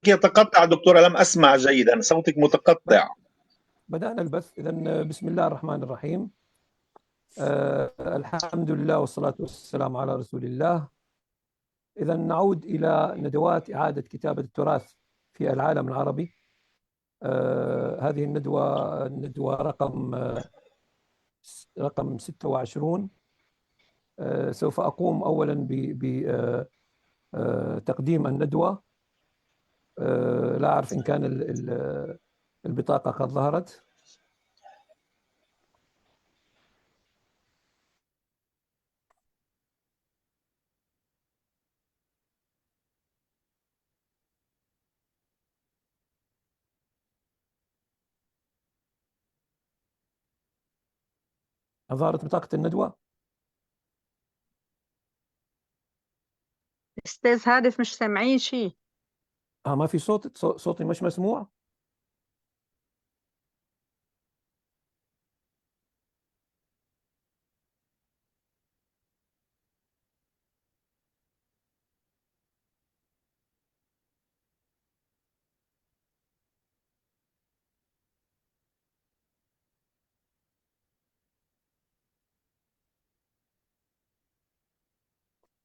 يتقطع دكتورة، لم أسمع جيدا، صوتك متقطع. بدأنا البث. إذن بسم الله الرحمن الرحيم. الحمد لله والصلاة والسلام على رسول الله. إذا نعود إلى ندوات إعادة كتابة التراث في العالم العربي. هذه الندوة رقم 26. سوف أقوم أولا بتقديم الندوة. لا أعرف إن كان البطاقة قد ظهرت. ظهرت بطاقة الندوة؟ استاذ هادف مش سامعين شيء. ما في صوتي مش مسموع.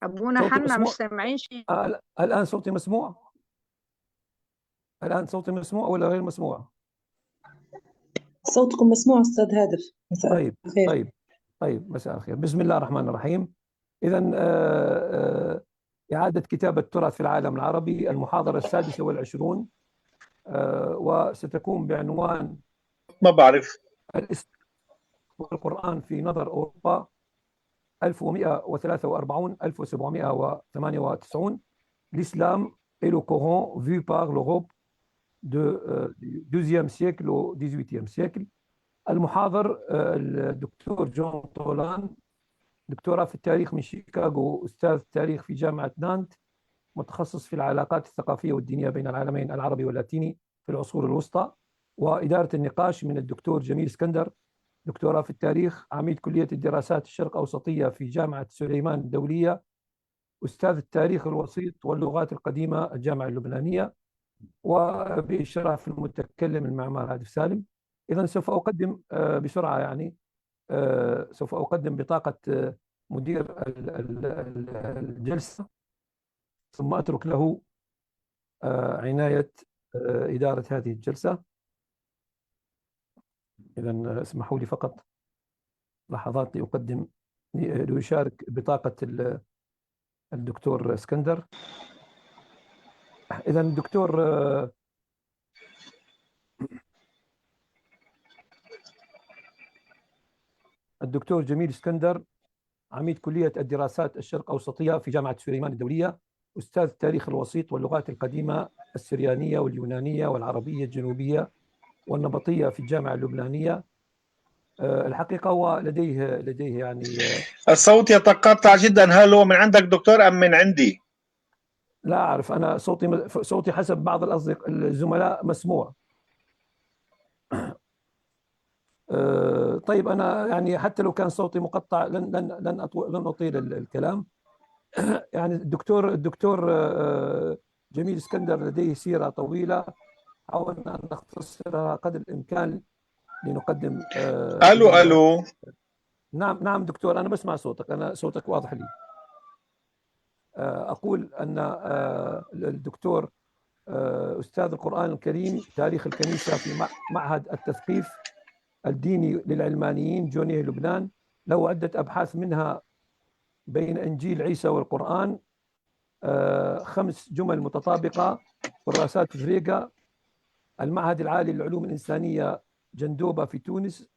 ابونا صوتي حنا مش مسموع. سامعين شيء. الآن صوتي مسموع. الآن صوتي مسموع ولا غير مسموع؟ صوتكم مسموع أستاذ هادف. مساء طيب الخير. طيب مساء الخير. بسم الله الرحمن الرحيم. إذا إعادة كتابة التراث في العالم العربي، المحاضرة 26، وستكون بعنوان ما بعرف. الإسلام والقرآن في نظر أوروبا 1143 1798. l'islam et le Coran vu par l'Europe du 12e siècle au 18e siècle. المحاضر الدكتور جون طولان، دكتوراه في التاريخ من شيكاغو، أستاذ التاريخ في جامعة نانت، متخصص في العلاقات الثقافية والدينية بين العالمين العربي واللاتيني في العصور الوسطى. وإدارة النقاش من الدكتور جميل اسكندر، دكتوراه في التاريخ، عميد كلية الدراسات الشرق أوسطية في جامعة سليمان الدولية، أستاذ التاريخ الوسيط واللغات القديمة الجامعة اللبنانية، وبإشراف المتكلم المعمار هادف سالم. إذا سوف أقدم بسرعة، يعني سوف أقدم بطاقة مدير الجلسة، ثم أترك له عناية إدارة هذه الجلسة. إذا اسمحوا لي فقط لحظات ليشارك بطاقة الدكتور اسكندر. إذا الدكتور جميل اسكندر، عميد كلية الدراسات الشرق أوسطية في جامعة سليمان الدولية، أستاذ التاريخ الوسيط واللغات القديمة السريانية واليونانية والعربية الجنوبية والنبطية في الجامعة اللبنانية. الحقيقة هو لديه يعني الصوت يتقطع جدا، هل هو من عندك دكتور أم من عندي؟ لا أعرف، أنا صوتي حسب بعض الزملاء مسموع. طيب أنا يعني حتى لو كان صوتي مقطع لن أطيل الكلام. يعني الدكتور جميل اسكندر لديه سيرة طويلة، حاولنا أن نختصرها قدر الإمكان لنقدم ألو. نعم دكتور، أنا بسمع صوتك، أنا صوتك واضح لي. أقول أن الدكتور أستاذ القرآن الكريم تاريخ الكنيسة في معهد التثقيف الديني للعلمانيين جونيه لبنان، له عدة أبحاث، منها بين إنجيل عيسى والقرآن، 5 جمل متطابقة، كراسات فريقة، المعهد العالي للعلوم الإنسانية جندوبة في تونس،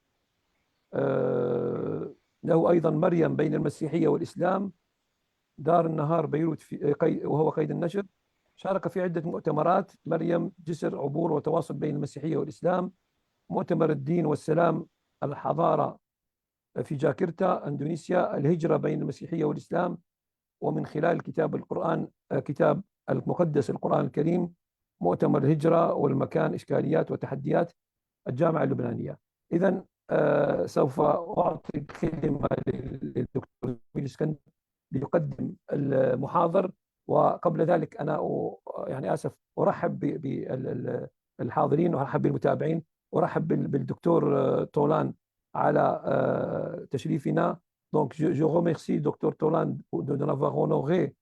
له أيضا مريم بين المسيحية والإسلام، دار النهار بيروت وهو قيد النشر. شارك في عدة مؤتمرات: مريم، جسر، عبور وتواصل بين المسيحية والإسلام، مؤتمر الدين والسلام الحضارة في جاكرتا إندونيسيا، الهجرة بين المسيحية والإسلام، ومن خلال كتاب المقدس القرآن الكريم، مؤتمر الهجرة والمكان، إشكاليات وتحديات الجامعة اللبنانية. إذن سوف أعطي الكلمة للدكتور جميل اسكندر ليقدم المحاضر، وقبل ذلك أنا يعني آسف أرحب بالحاضرين وأرحب بالمتابعين، أرحب بالدكتور طولان على تشريفنا. Donc, je remercie Dr. Tolan de nous avoir honoré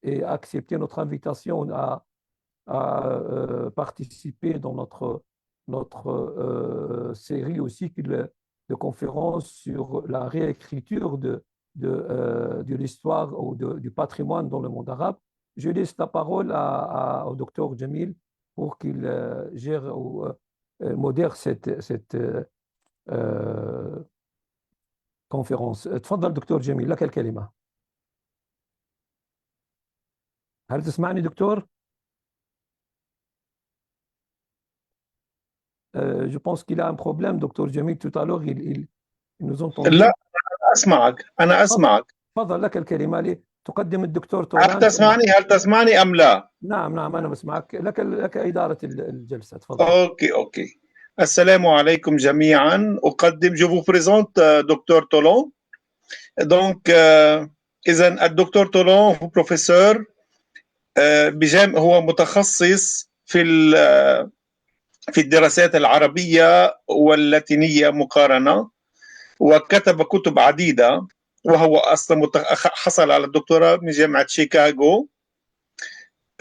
et accepté notre invitation à participer dans notre série ou cycle de conférences sur la réécriture de l'histoire ou du patrimoine dans le monde arabe. Je laisse la parole au docteur Jamil pour qu'il gère ou modère cette conférence. تفضل دكتور جميل، لك الكلمة. هل تسمعني دكتور؟ Je pense qu'il a un problème, docteur Jamil. Tout à l'heure, il nous entendait. لا، أنا أسمعك. تفضل لك الكلمة لتقدم الدكتور طولان. هل تسمعني أم لا؟ نعم أنا بسمعك. لك إدارة الجلسة. تفضل. أوكي. السلام عليكم جميعا. je vous présente دكتور طولان. Donc إذن الدكتور طولان هو بروفيسور هو متخصص في الدراسات العربية واللاتينية مقارنة، وكتب كتب عديدة، وهو أصلا حصل على الدكتوراه من جامعة شيكاغو،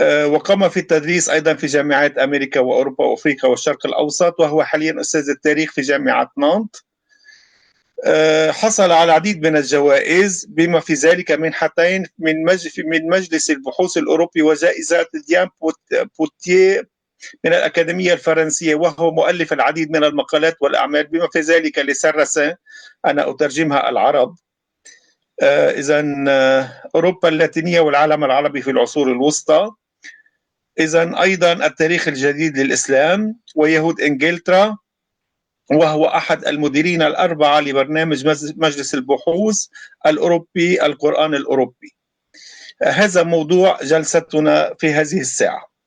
وقام في التدريس أيضا في جامعات أمريكا وأوروبا وأفريقيا والشرق الأوسط، وهو حاليا أستاذ التاريخ في جامعة نانت. حصل على العديد من الجوائز بما في ذلك منحتين من مجلس البحوث الأوروبي وجائزة ديان بوتيه من الأكاديمية الفرنسية، وهو مؤلف العديد من المقالات والأعمال بما في ذلك لسرسة أنا أترجمها العرب. إذن أوروبا اللاتينية والعالم العربي في العصور الوسطى، إذن أيضا التاريخ الجديد للإسلام ويهود إنجلترا، وهو أحد المديرين الأربعة لبرنامج مجلس البحوث الأوروبي القرآن الأوروبي. هذا موضوع جلستنا في هذه الساعة.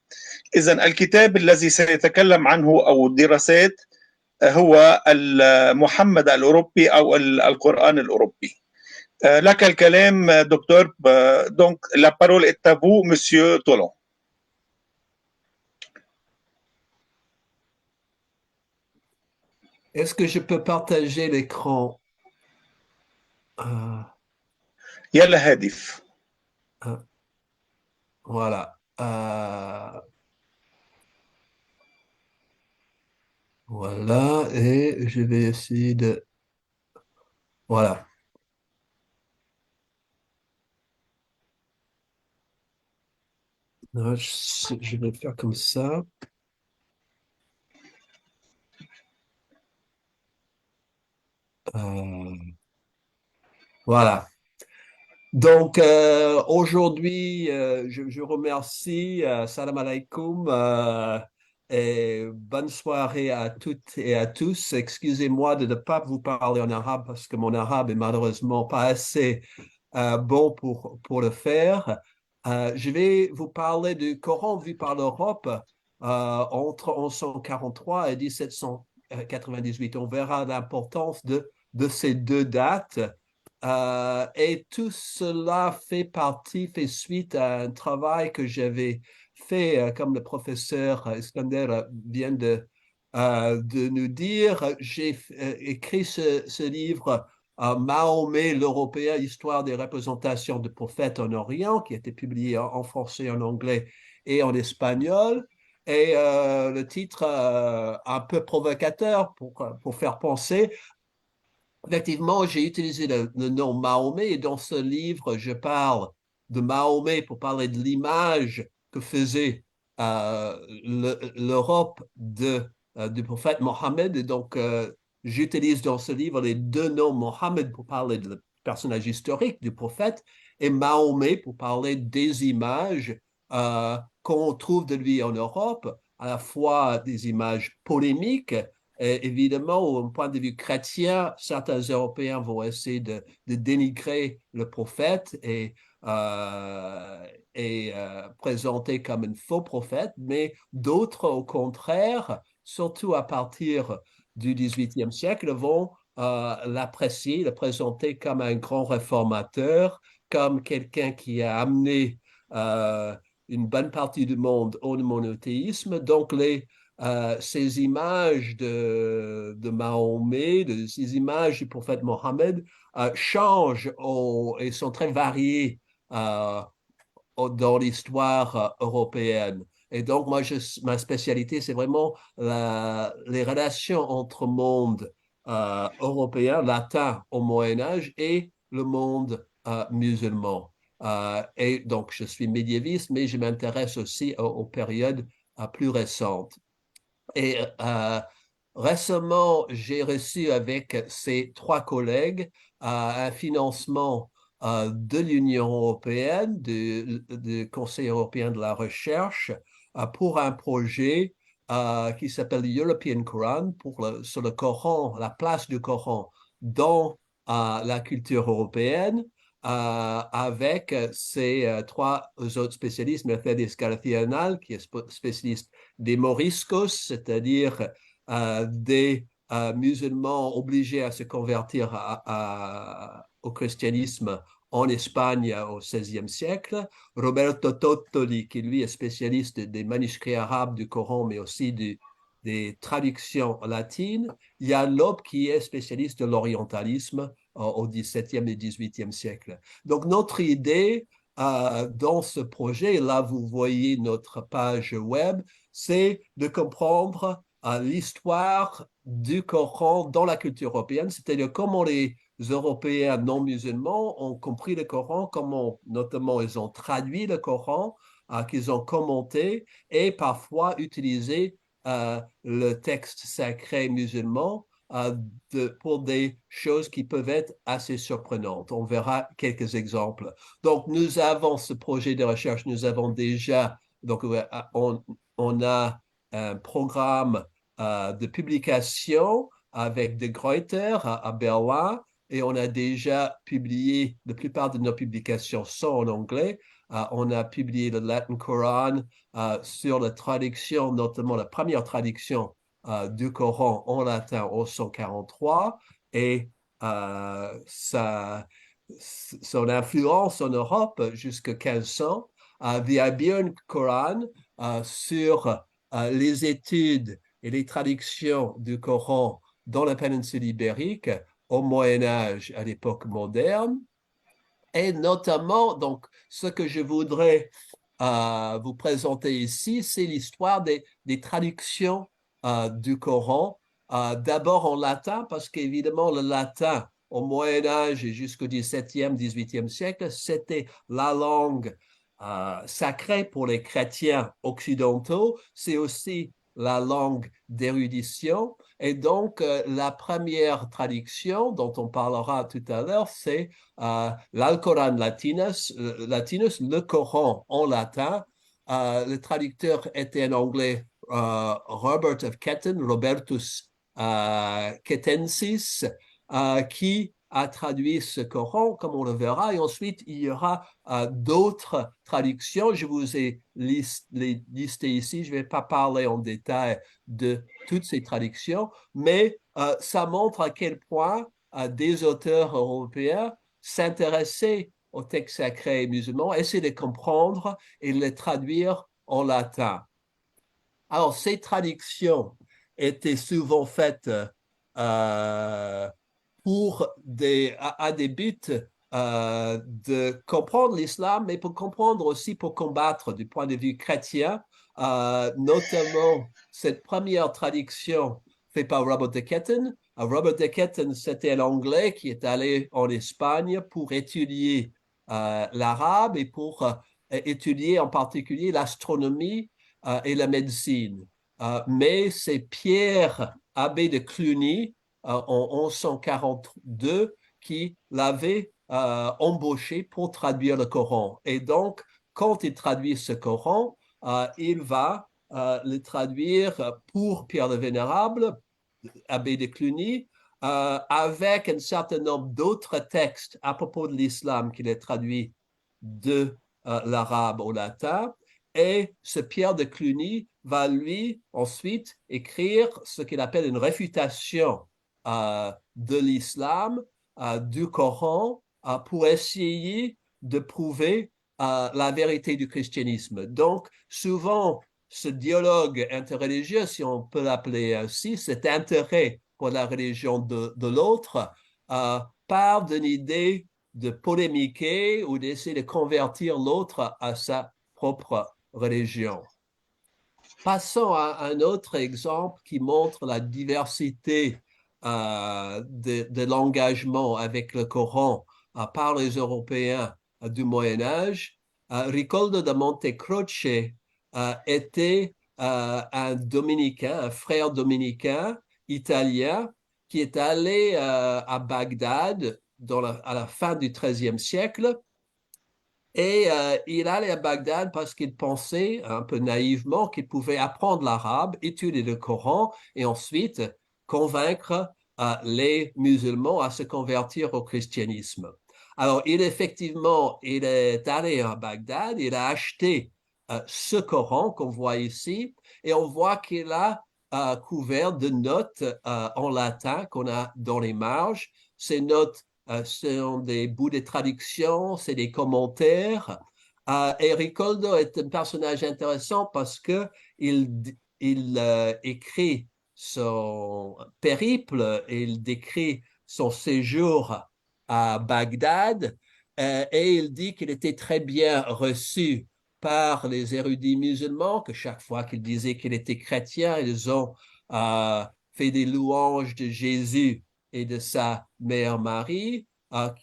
إذن الكتاب الذي سيتكلم عنه أو الدراسات هو محمد الأوروبي أو القرآن الأوروبي. لك الكلام دكتور. Donc la parole est à vous, monsieur Tolan. Est-ce que je peux partager l'écran? يلا هادف. Voilà. Voilà, et je vais essayer de... Voilà. Non, je vais faire comme ça. Voilà. Donc, aujourd'hui, je remercie, salam alaikum, et bonne soirée à toutes et à tous. Excusez-moi de ne pas vous parler en arabe parce que mon arabe est malheureusement pas assez bon pour le faire. Je vais vous parler du Coran vu par l'Europe entre 1143 et 1798. On verra l'importance de ces deux dates. Et tout cela fait suite à un travail que j'avais fait, comme le professeur Iskander vient de nous dire. J'ai écrit ce livre, Mahomet l'Européen, Histoire des représentations de prophètes en Orient, qui a été publié en français, en anglais et en espagnol. Et le titre un peu provocateur pour faire penser. Effectivement, j'ai utilisé le nom Mahomet et dans ce livre, je parle de Mahomet pour parler de l'image que faisait l'Europe du prophète Mohammed. Et donc, j'utilise dans ce livre les deux noms Mohammed pour parler du personnage historique du prophète et Mahomet pour parler des images qu'on trouve de lui en Europe, à la fois des images polémiques. Et évidemment, au point de vue chrétien, certains Européens vont essayer de dénigrer le prophète et présenter comme un faux prophète, mais d'autres, au contraire, surtout à partir du XVIIIe siècle, vont l'apprécier, le présenter comme un grand réformateur, comme quelqu'un qui a amené une bonne partie du monde au monothéisme. Donc, ces images de Mahomet, ces images du prophète Mohammed changent et sont très variées dans l'histoire européenne. Et donc, moi, ma spécialité, c'est vraiment les relations entre le monde européen, latin au Moyen-Âge et le monde musulman. Et donc, je suis médiéviste, mais je m'intéresse aussi aux périodes plus récentes. Et récemment, j'ai reçu avec ces 3 collègues un financement de l'Union européenne, du Conseil européen de la recherche, pour un projet qui s'appelle European Quran, sur le Coran, la place du Coran dans la culture européenne, avec ces 3 autres spécialistes, Mercedes García, qui est spécialiste des moriscos, c'est-à-dire des musulmans obligés à se convertir au christianisme en Espagne au XVIe siècle, Roberto Tottoli, qui lui est spécialiste des manuscrits arabes du Coran, mais aussi des traductions latines, Yann Lob, qui est spécialiste de l'orientalisme au XVIIe et XVIIIe siècle. Donc, notre idée dans ce projet, là, vous voyez notre page web, c'est de comprendre l'histoire du Coran dans la culture européenne, c'est-à-dire comment les Européens non musulmans ont compris le Coran, comment notamment ils ont traduit le Coran, qu'ils ont commenté et parfois utilisé le texte sacré musulman pour des choses qui peuvent être assez surprenantes. On verra quelques exemples. Donc, nous avons ce projet de recherche, nous avons déjà, donc on a un programme de publication avec De Gruyter à Berlin et on a déjà publié, la plupart de nos publications sont en anglais. On a publié le Latin Quran sur la traduction, notamment la première traduction du Coran en latin au 143 et son influence en Europe jusqu'à 1500, The Iberian Quran sur les études et les traductions du Coran dans la péninsule ibérique au Moyen-Âge, à l'époque moderne. Et notamment, donc, ce que je voudrais vous présenter ici, c'est l'histoire des traductions du Coran, d'abord en latin, parce qu'évidemment, le latin, au Moyen-Âge et jusqu'au XVIIe, XVIIIe siècle, c'était la langue sacrée pour les chrétiens occidentaux. C'est aussi la langue d'érudition. Et donc, la première traduction dont on parlera tout à l'heure, c'est l'Alcoran Latinus, le Coran en latin. Le traducteur était en anglais Robert of Ketton, Robertus Kettensis, qui a traduit ce Coran, comme on le verra, et ensuite il y aura d'autres traductions. Je vous ai listé ici, je ne vais pas parler en détail de toutes ces traductions, mais ça montre à quel point des auteurs européens s'intéressaient aux textes sacrés musulmans, essayer de comprendre et les traduire en latin. Alors, ces traductions étaient souvent faites à des buts de comprendre l'islam, mais pour comprendre aussi, pour combattre du point de vue chrétien, notamment cette première traduction faite par Robert de Ketton. Robert de Ketton, c'était un Anglais qui est allé en Espagne pour étudier l'arabe et pour étudier en particulier l'astronomie et la médecine. Mais c'est Pierre Abbé de Cluny en 1142 qui l'avait embauché pour traduire le Coran. Et donc, quand il traduit ce Coran, il va le traduire pour Pierre le Vénérable, abbé de Cluny, avec un certain nombre d'autres textes à propos de l'islam qu'il a traduit de l'arabe au latin. Et ce Pierre de Cluny va lui ensuite écrire ce qu'il appelle une réfutation de l'islam, du Coran, pour essayer de prouver la vérité du christianisme. Donc, souvent, ce dialogue interreligieux, si on peut l'appeler ainsi, cet intérêt pour la religion de l'autre, part d'une idée de polémiquer ou d'essayer de convertir l'autre à sa propre religion. Passons à un autre exemple qui montre la diversité de l'engagement avec le Coran par les Européens du Moyen Âge. Ricoldo de Montecroce était un dominicain, un frère dominicain italien qui est allé à Bagdad à la fin du XIIIe siècle. Et il allait à Bagdad parce qu'il pensait, un peu naïvement, qu'il pouvait apprendre l'arabe, étudier le Coran et ensuite convaincre les musulmans à se convertir au christianisme. Alors, il est allé à Bagdad, il a acheté ce Coran qu'on voit ici et on voit qu'il a couvert de notes en latin qu'on a dans les marges. Ces notes ce sont des bouts de traduction, c'est des commentaires. Et Ricoldo est un personnage intéressant parce que il écrit son périple, il décrit son séjour à Bagdad et il dit qu'il était très bien reçu par les érudits musulmans, que chaque fois qu'il disait qu'il était chrétien, ils ont fait des louanges de Jésus et de sa mère Marie,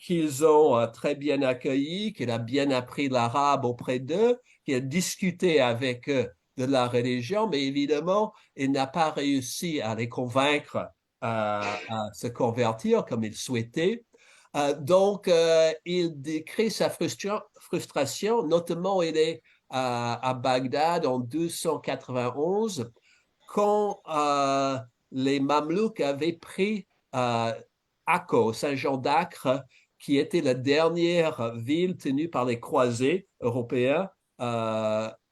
qu'ils ont très bien accueilli, qu'il a bien appris l'arabe auprès d'eux, qu'il a discuté avec eux de la religion, mais évidemment, il n'a pas réussi à les convaincre à se convertir comme il souhaitait. Donc, il décrit sa frustration, notamment il est à Bagdad en 1291, quand les Mamelouks avaient pris Akko, Saint-Jean d'Acre, qui était la dernière ville tenue par les croisés européens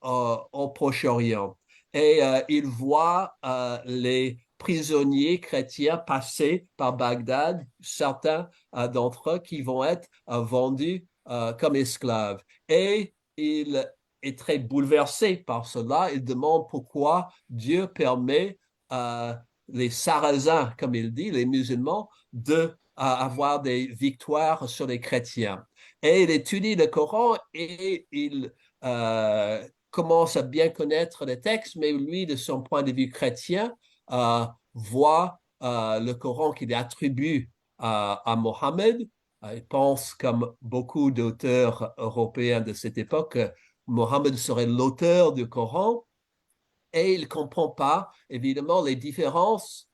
au Proche-Orient. Et il voit les prisonniers chrétiens passer par Bagdad, certains d'entre eux qui vont être vendus comme esclaves. Et il est très bouleversé par cela. Il demande pourquoi Dieu permet les Sarrasins, comme il dit, les musulmans, avoir des victoires sur les chrétiens. Et il étudie le Coran et il commence à bien connaître les textes, mais lui, de son point de vue chrétien, voit le Coran qu'il attribue à Mohammed. Il pense, comme beaucoup d'auteurs européens de cette époque, que Mohammed serait l'auteur du Coran. Et il ne comprend pas, évidemment, les différences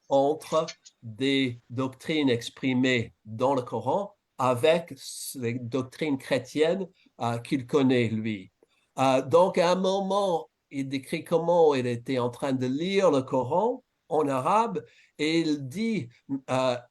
entre des doctrines exprimées dans le Coran avec les doctrines chrétiennes qu'il connaît, lui. Donc, à un moment, il décrit comment il était en train de lire le Coran en arabe et il dit,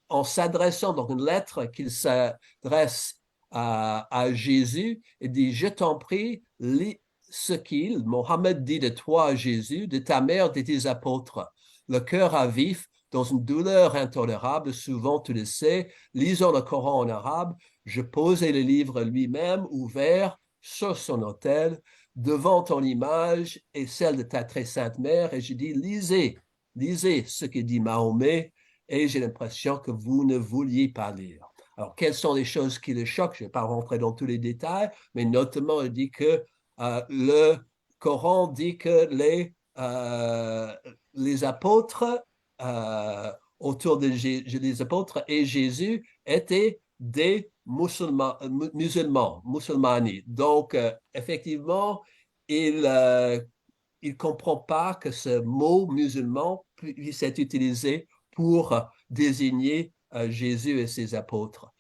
en s'adressant, donc une lettre qu'il s'adresse à Jésus, il dit, je t'en prie, lis ce qu'il, Mohammed dit de toi, Jésus, de ta mère, de tes apôtres. Le cœur à vif, dans une douleur intolérable, souvent tu le sais, lisant le Coran en arabe, je posais le livre lui-même ouvert sur son autel, devant ton image et celle de ta très sainte mère, et je dis, lisez ce que dit Mahomet, et j'ai l'impression que vous ne vouliez pas lire. Alors, quelles sont les choses qui le choquent? Je ne vais pas rentrer dans tous les détails, mais notamment, il dit que le Coran dit que les apôtres autour de les apôtres et Jésus étaient des musulmani. Donc, effectivement, il ne comprend pas que ce mot musulman puisse être utilisé pour désigner Jésus et ses apôtres.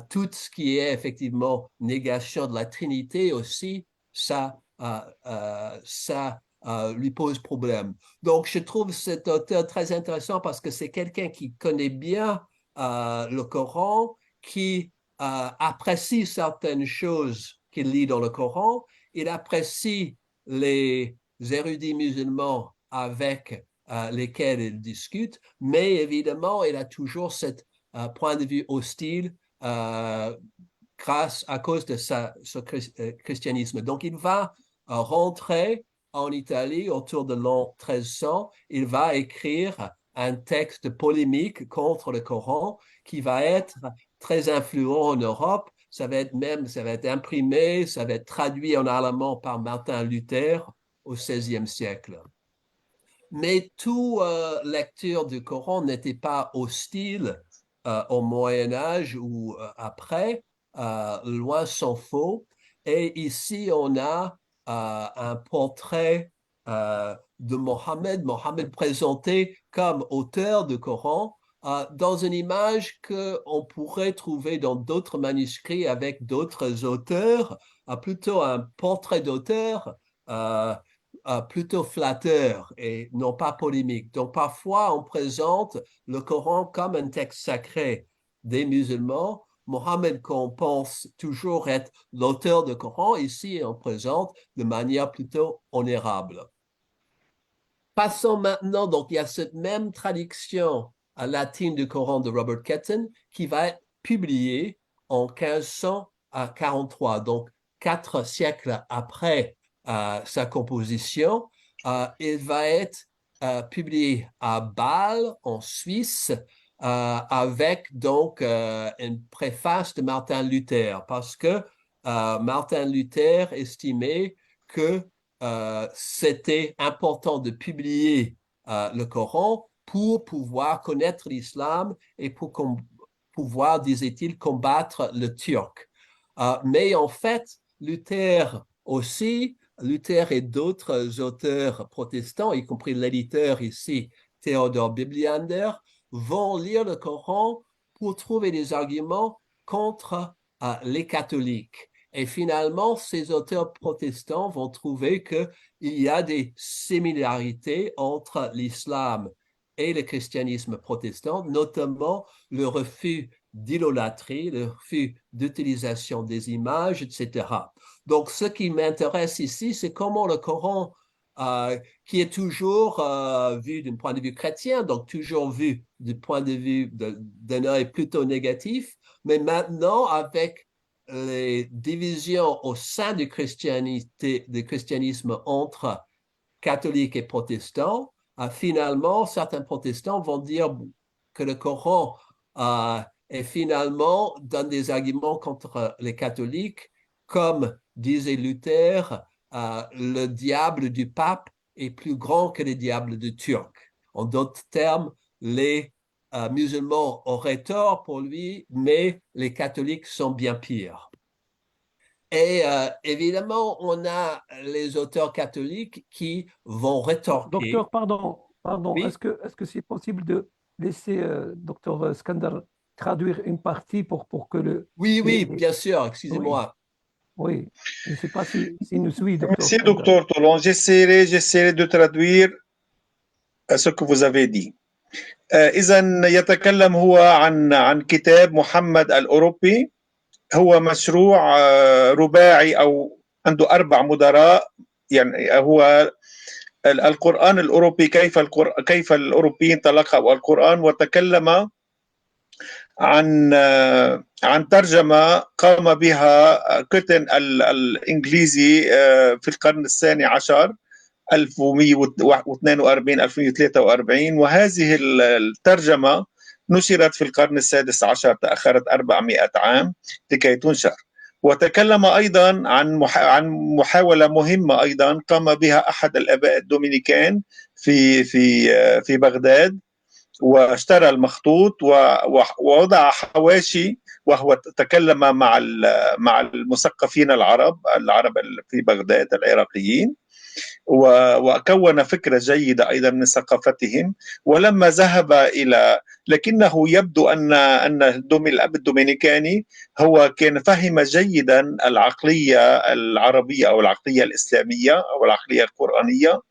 Tout ce qui est effectivement négation de la Trinité aussi, ça lui pose problème. Donc, je trouve cet auteur très intéressant parce que c'est quelqu'un qui connaît bien le Coran, qui apprécie certaines choses qu'il lit dans le Coran. Il apprécie les érudits musulmans avec lesquels il discute, mais évidemment, il a toujours ce point de vue hostile à cause de ce christianisme. Donc, il va rentrer en Italie autour de l'an 1300. Il va écrire un texte polémique contre le Coran qui va être très influent en Europe. Ça va être imprimé, ça va être traduit en allemand par Martin Luther au XVIe siècle. Mais toute lecture du Coran n'était pas hostile au Moyen Âge ou après, loin s'en faut. Et ici, on a un portrait de Mohammed présenté comme auteur du Coran, dans une image qu'on pourrait trouver dans d'autres manuscrits avec d'autres auteurs, plutôt un portrait d'auteur plutôt flatteur et non pas polémique. Donc parfois, on présente le Coran comme un texte sacré des musulmans. Mohammed, qu'on pense toujours être l'auteur du Coran, ici, on présente de manière plutôt honorable. Passons maintenant, donc il y a cette même traduction latine du Coran de Robert Ketton qui va être publiée en 1543, donc 4 siècles après sa composition. Il va être publié à Bâle, en Suisse, avec donc une préface de Martin Luther, parce que Martin Luther estimait que c'était important de publier le Coran pour pouvoir connaître l'islam et pour pouvoir, disait-il, combattre le turc. Mais en fait, Luther et d'autres auteurs protestants, y compris l'éditeur ici, Theodor Bibliander, vont lire le Coran pour trouver des arguments contre les catholiques. Et finalement, ces auteurs protestants vont trouver qu'il y a des similarités entre l'islam et le christianisme protestant, notamment le refus d'idolâtrie, le refus d'utilisation des images, etc. Donc, ce qui m'intéresse ici, c'est comment le Coran, qui est toujours vu d'un point de vue chrétien, donc toujours vu du point de vue d'un œil plutôt négatif, mais maintenant, avec les divisions au sein du christianisme entre catholiques et protestants, finalement, certains protestants vont dire que le Coran est finalement donne des arguments contre les catholiques, comme disait Luther, le diable du pape est plus grand que le diable du turc. En d'autres termes, les musulmans auraient tort pour lui, mais les catholiques sont bien pires. Et évidemment, on a les auteurs catholiques qui vont rétorquer. Docteur, pardon, Oui. est-ce que c'est possible de laisser docteur Skandar traduire une partie pour que le... Oui, bien sûr, excusez-moi. Oui, je ne sais pas si nous suit, docteur Merci, Skandar. docteur Toulon. J'essaierai de traduire ce que vous avez dit. إذا يتكلم هو عن كتاب محمد الأوروبي. هو مشروع رباعي أو عنده 4 مدراء. يعني هو القرآن الأوروبي، كيف الأوروبيين تلقوا القرآن، وتكلم عن ترجمة قام بها كوتن الإنجليزي في القرن الثاني عشر 1142 1143، وهذه الترجمة نشرت في القرن السادس عشر، تأخرت 400 عام لكي تنشر. وتكلم أيضا عن محاولة مهمة أيضا قام بها أحد الآباء الدومينيكان في بغداد، واشترى المخطوط ووضع حواشي، وهو تكلم مع المثقفين العرب في بغداد العراقيين، وكون فكرة جيدة أيضا من ثقافتهم. ولما ذهب لكنه يبدو أن الأب الدومينيكاني هو كان فهم جيدا العقلية العربية أو العقلية الإسلامية أو العقلية القرآنية،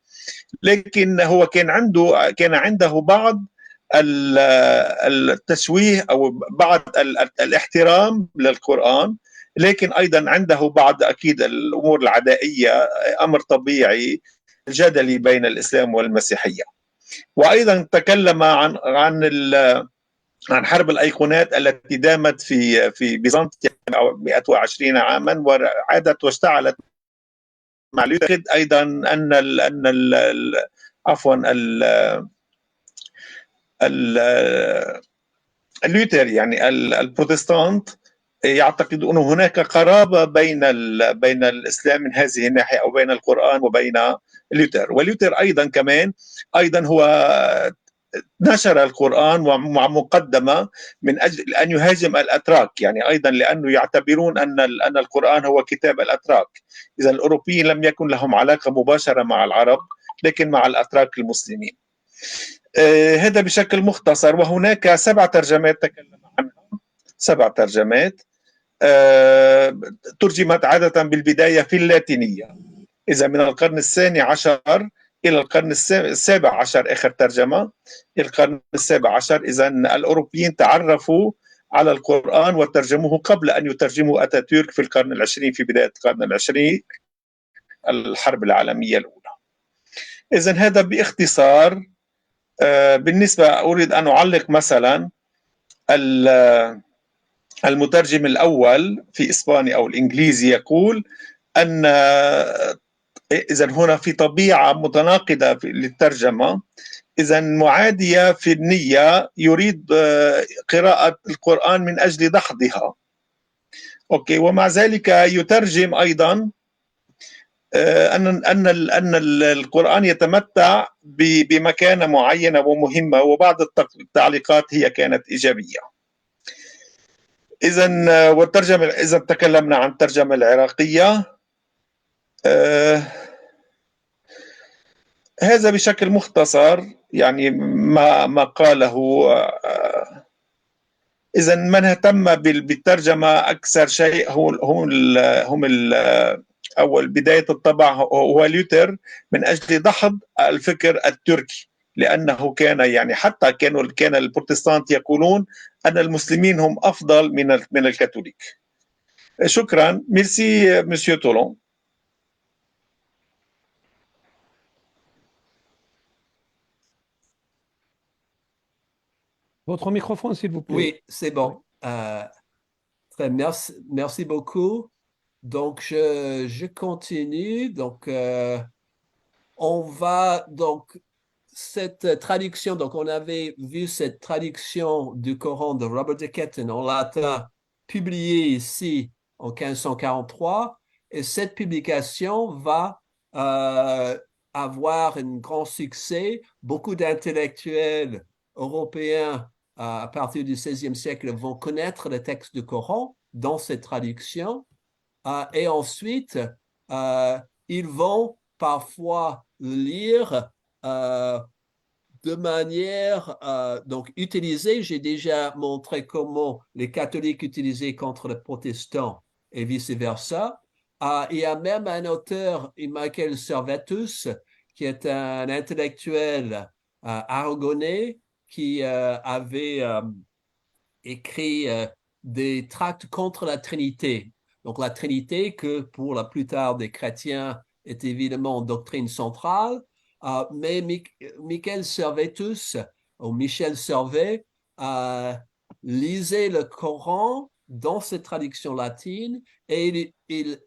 لكن هو كان عنده بعض التشويه أو بعض الاحترام للقرآن، لكن أيضا عنده بعض أكيد الأمور العدائية، أمر طبيعي الجدل بين الإسلام والمسيحية. وأيضا تكلم عن حرب الأيقونات التي دامت في بيزنطيا 120 عاما وعادت واشتعلت مع لوتر. أيضا أن عفوا لوتر يعني البروتستانت يعتقد أن هناك قرابة بين الإسلام من هذه الناحية أو بين القرآن وبين لوتر. ولوتر أيضا كمان هو نشر القرآن مع مقدمة من أجل أن يهاجم الأتراك، يعني أيضا لأنه يعتبرون أن القرآن هو كتاب الأتراك. إذا الأوروبيين لم يكن لهم علاقة مباشرة مع العرب لكن مع الأتراك المسلمين. هذا بشكل مختصر. وهناك 7 ترجمات تكلم عنها، 7 ترجمات ترجمت عادة بالبداية في اللاتينية، إذا من القرن الثاني عشر إلى القرن السابع عشر آخر ترجمة، إلى القرن السابع عشر. إذا الأوروبيين تعرفوا على القرآن وترجموه قبل أن يترجموا أتاتورك في القرن العشرين، في بداية القرن العشرين، الحرب العالمية الأولى. إذا هذا باختصار. بالنسبة أريد أن أعلق مثلا المترجم الأول في إسباني أو الإنجليزي يقول أن إذا هنا في طبيعة متناقضة للترجمة، إذا معادية في النية، يريد قراءة القرآن من أجل دحضها. أوكي. ومع ذلك يترجم أيضا أن القرآن يتمتع بمكانة معينة ومهمة، وبعض التعليقات هي كانت إيجابية. إذا والترجمة، إذا تكلمنا عن الترجمة العراقية، هذا بشكل مختصر يعني ما قاله. إذا من اهتم بالترجمة أكثر شيء هم أول بداية الطبع هو لوتر، من أجل دحض الفكر التركي، لأنه كان يعني حتى كان البروتستانت يقولون أن المسلمين هم أفضل من الكاثوليك. شكرا. ميرسي مسيو تولون. Votre microphone, s'il vous plaît. Oui, c'est bon. Très merci beaucoup. Donc, je continue. Donc, on va donc cette traduction. Donc, on avait vu cette traduction du Coran de Robert de Ketton en latin, publiée ici en 1543. Et cette publication va avoir un grand succès. Beaucoup d'intellectuels européens à partir du XVIe siècle vont connaître le texte du Coran dans cette traduction. Et ensuite, ils vont parfois lire de manière donc utilisée. J'ai déjà montré comment les catholiques utilisaient contre les protestants et vice-versa. Il y a même un auteur, Michael Servetus, qui est un intellectuel aragonais qui avait écrit des tracts contre la Trinité. Donc la Trinité, que pour la plupart des chrétiens est évidemment doctrine centrale, mais Michael Servetus, ou Michel Servet, lisait le Coran dans cette traduction latine et il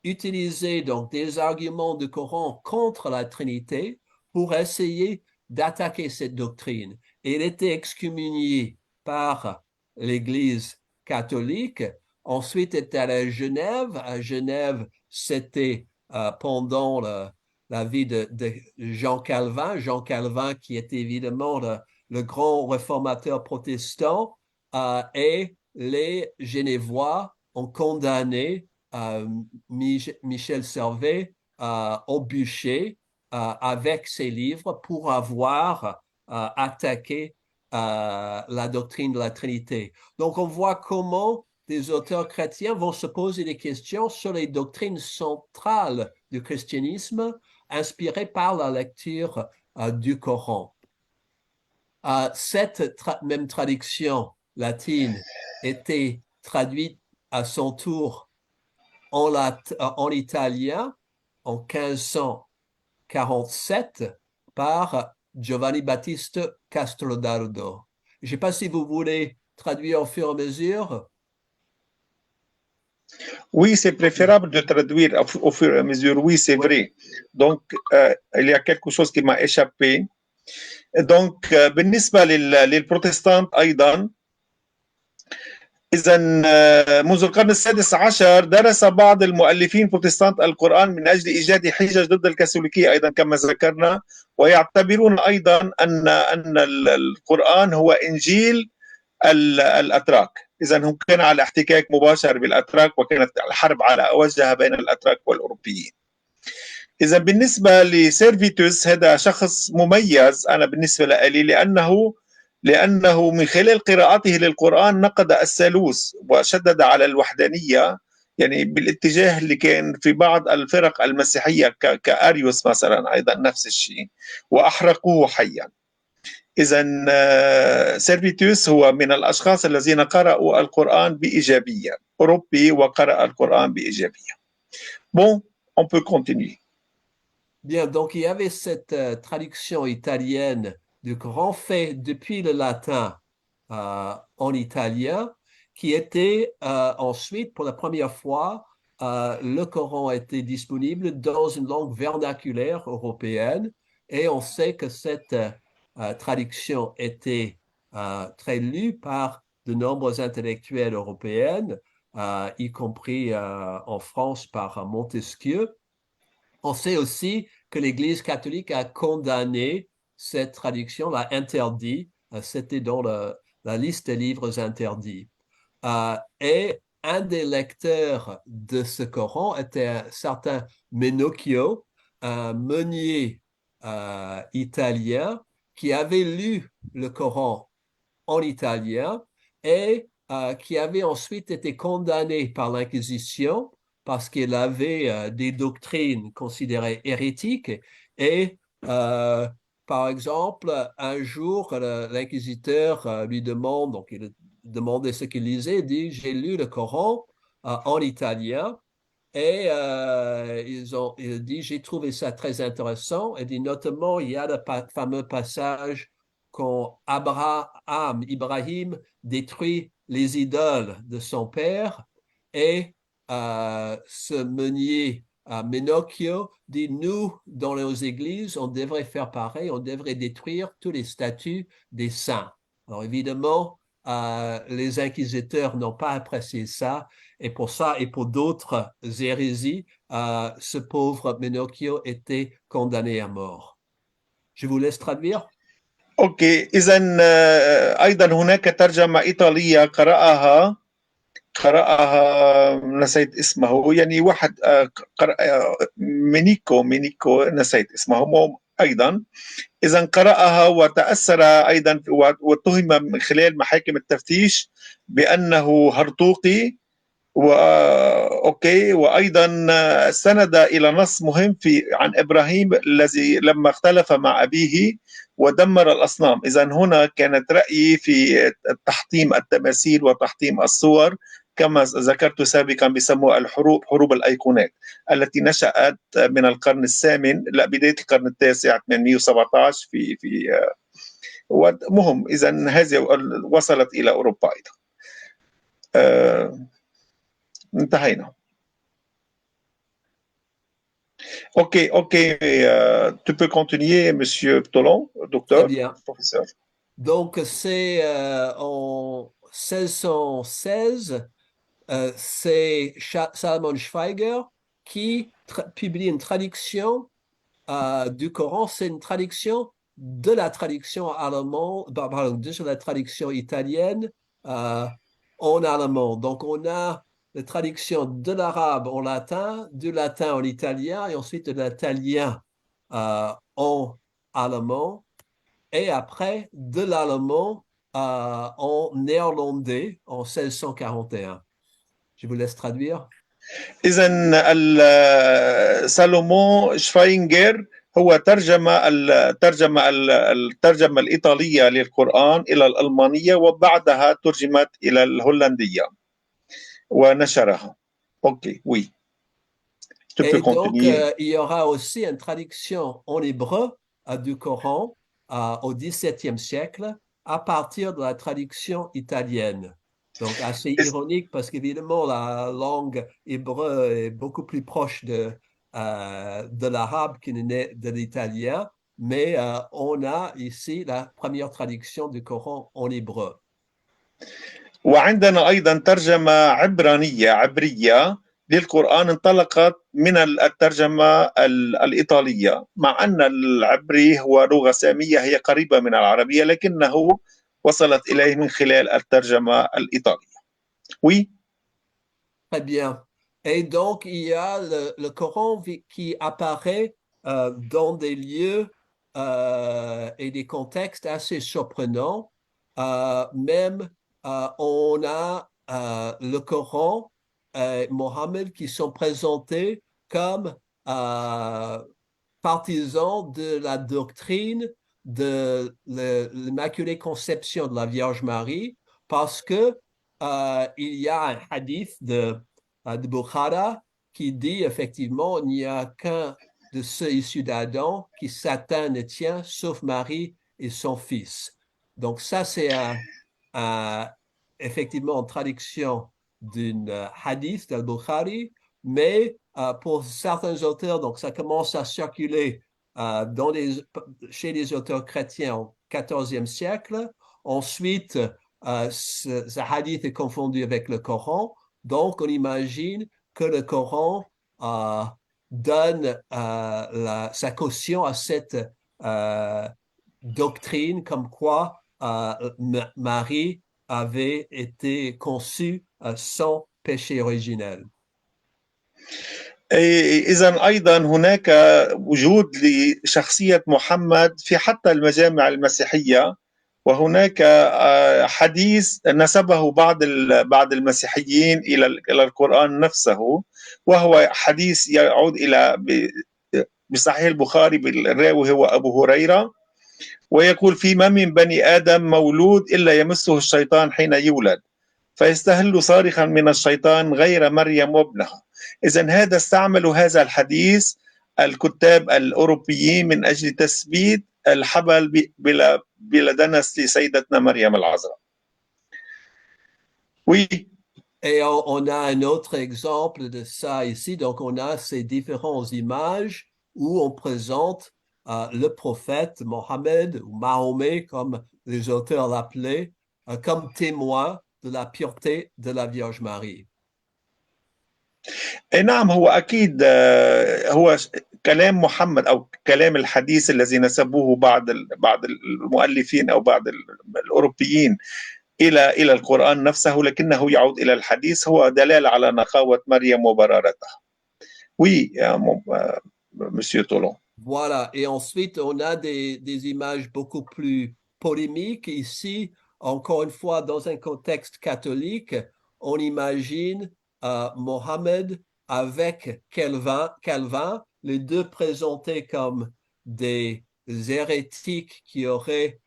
utilisait donc des arguments du Coran contre la Trinité pour essayer d'attaquer cette doctrine. Et il était excommunié par l'Église catholique. Ensuite, il était à Genève. À Genève, c'était pendant la vie de Jean Calvin. Jean Calvin, qui est évidemment le grand réformateur protestant, et les Genevois ont condamné Michel Servet au bûcher avec ses livres pour avoir attaqué la doctrine de la Trinité. Donc, on voit comment des auteurs chrétiens vont se poser des questions sur les doctrines centrales du christianisme inspirées par la lecture du Coran. Cette même traduction latine était traduite à son tour en italien en 1547 par Giovanni Battista Castrodardo. Je ne sais pas si vous voulez traduire au fur et à mesure. Oui, c'est préférable de traduire au fur et à mesure. Oui, c'est Ouais. vrai. Donc, il y a quelque chose qui m'a échappé. Donc, بالنسبة للبروتستانت أيضا، إذا منذ القرن السادس عشر درس بعض المؤلفين بروتستانت القرآن من أجل إيجاد حجج ضد الكاثوليكية أيضا كما ذكرنا، ويعتبرون أيضا أن القرآن هو إنجيل الأتراك. إذا هم كانوا على احتكاك مباشر بالأتراك، وكانت الحرب على أوجها بين الأتراك والأوروبيين. إذا بالنسبة لسيرفيتوس هذا شخص مميز أنا بالنسبة لي، لأنه من خلال قراءته للقرآن نقد الثالوث وشدد على الوحدانية، يعني بالاتجاه اللي كان في بعض الفرق المسيحية كأريوس مثلا أيضا نفس الشيء، وأحرقوه حيا. إذا سيرفيتوس هو من الأشخاص الذين قرأوا القرآن بإيجابية، أوروبي وقرأ القرآن بإيجابية. Bon, on peut continuer. Bien, donc il y avait cette traduction italienne du Coran fait depuis le latin en italien, qui était ensuite, pour la première fois, le Coran a été disponible dans une langue vernaculaire européenne, et on sait que cette traduction était très lue par de nombreux intellectuels européens, y compris en France par Montesquieu. On sait aussi que l'Église catholique a condamné cette traduction, l'a interdit. C'était dans la liste des livres interdits. Et un des lecteurs de ce Coran était un certain Menocchio, un meunier italien qui avait lu le Coran en italien et qui avait ensuite été condamné par l'Inquisition parce qu'il avait des doctrines considérées hérétiques. Et par exemple, un jour, l'inquisiteur lui demande, donc il demandait ce qu'il lisait, il dit, j'ai lu le Coran en italien. Et il dit, j'ai trouvé ça très intéressant. Il dit, notamment, il y a le fameux passage quand Ibrahim détruit les idoles de son père, et ce meunier Menocchio dit, nous, dans nos églises, on devrait faire pareil, on devrait détruire tous les statues des saints. Alors évidemment, les inquisiteurs n'ont pas apprécié ça, et pour ça et pour d'autres hérésies, ce pauvre Menocchio était condamné à mort. Je vous laisse traduire. اوكي، اذا ايضا هناك ترجمه ايطاليه قرأها نسيت اسمه، يعني واحد مينيكو نسيت اسمه ايضا. اذا قرأها وتأثر ايضا واتهم من خلال محاكم التفتيش بانه هرطوقي، اوكي، وايضا استند الى نص مهم عن ابراهيم الذي لما اختلف مع ابيه ودمر الاصنام. اذا هنا كانت رايي في تحطيم التماثيل وتحطيم الصور، كما ذكرت سابقا بيسموها الحروب، حروب الايقونات التي نشات من القرن الثامن، لا بدايه القرن التاسع 817 في مهم. اذا هذه وصلت الى اوروبا ايضا. انتهينا. Ok, tu peux continuer, Monsieur Ptolon, docteur, Très bien. professeur. Donc, c'est en 1616, c'est Salomon Schweiger qui publie une traduction du Coran. C'est une traduction de la traduction allemande, pardon, de la traduction italienne en allemand. Donc, on a la traduction de l'arabe en latin, du latin en italien, et ensuite de l'italien en allemand, et après de l'allemand en néerlandais en 1641. Je vous laisse traduire. إذا سالومون شفاينجر هو الترجمة الإيطالية للقرآن إلى الألمانية، وبعدها ترجمت إلى الهولندية ونشرها. اوكي، oui. Tu peux Et donc, continuer. il y aura aussi une traduction en hébreu du Coran au XVIIe siècle à partir de la traduction italienne. Donc, assez ironique parce qu'évidemment, la langue hébreu est beaucoup plus proche de l'arabe qu'il n'est de l'italien, mais on a ici la première traduction du Coran en hébreu. وعندنا أيضا ترجمة عبرانية عبرية للقرآن انطلقت من الترجمة الإيطالية، مع أن العبري هو لغة سامية هي قريبة من العربية، لكنه وصلت إليه من خلال الترجمة الإيطالية. Oui. Très bien. Et donc, il y a le Coran qui apparaît dans des lieux et des contextes assez surprenants. Même, on a le Coran et Mohammed qui sont présentés comme partisans de la doctrine de l'Immaculée Conception de la Vierge Marie, parce que il y a un hadith de Bukhara qui dit effectivement il n'y a qu'un de ceux issus d'Adam qui Satan ne tient sauf Marie et son fils. Donc ça c'est effectivement une traduction d'une hadith de Bukhari, mais pour certains auteurs, donc ça commence à circuler chez les auteurs chrétiens au XIVe siècle. Ensuite, ce hadith est confondu avec le Coran. Donc, on imagine que le Coran donne sa caution à cette doctrine comme quoi Marie avait été conçue sans péché originel. إذا أيضا هناك وجود لشخصية محمد في حتى المجامع المسيحية، وهناك حديث نسبه بعض المسيحيين إلى القرآن نفسه، وهو حديث يعود إلى بصحيح البخاري بالراوي هو أبو هريرة، ويقول في ما من بني آدم مولود إلا يمسه الشيطان حين يولد فيستهل صارخا من الشيطان غير مريم وابنها. إذن هذا استعملوا هذا الحديث الكتاب الأوروبيين من أجل تثبيت الحبل بلا دنس لسيدتنا مريم العذراء. Oui. Et on a un autre exemple de ça ici. Donc, on a ces différentes images où on présente le prophète Mohammed ou Mahomet, comme les auteurs l'appelaient, comme témoin de la pureté de la Vierge Marie. نعم، هو أكيد هو كلام محمد أو كلام الحديث الذي نسبوه بعض المؤلفين أو بعض الأوروبيين إلى القرآن نفسه، لكنه يعود إلى الحديث، هو دلالة على نقاوة مريم وبرارتها. Oui, Monsieur Tolon. Voilà, et ensuite on a des images beaucoup plus polémiques ici. Encore une fois, dans un contexte catholique, on imagine Mohammed avec Calvin, les deux présentés comme des hérétiques qui auraient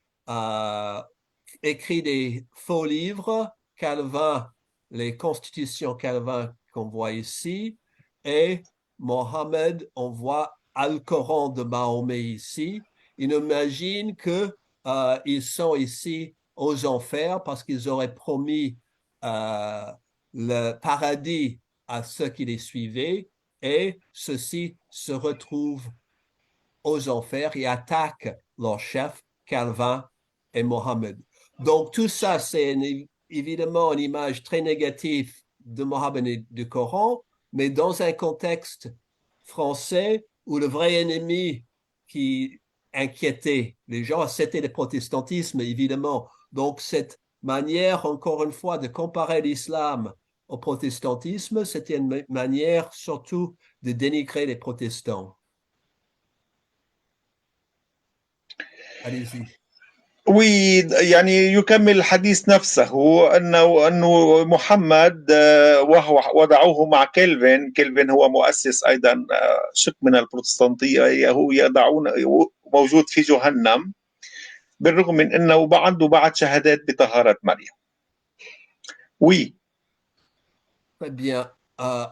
écrit des faux livres. Calvin, les constitutions Calvin qu'on voit ici, et Mohammed, on voit Al-Coran de Mahomet ici. Il imagine que ils sont ici aux enfers parce qu'ils auraient promis le paradis à ceux qui les suivaient, et ceux-ci se retrouvent aux enfers et attaquent leur chef, Calvin et Mohammed. Donc tout ça, c'est évidemment une image très négative de Mohammed et du Coran, mais dans un contexte français où le vrai ennemi qui inquiétait les gens, c'était le protestantisme, évidemment. Donc cette manière, encore une fois, de comparer l'islam au protestantisme, c'était une manière surtout de dénigrer les protestants. Allez-y. وي يعني يكمل الحديث نفسه انه محمد وهو وضعوه مع كيلفن هو مؤسس ايضا شق من البروتستانتيه، هو يضعون موجود في جهنم بالرغم من انه عنده بعض شهادات بطهاره مريم. Oui. Très bien.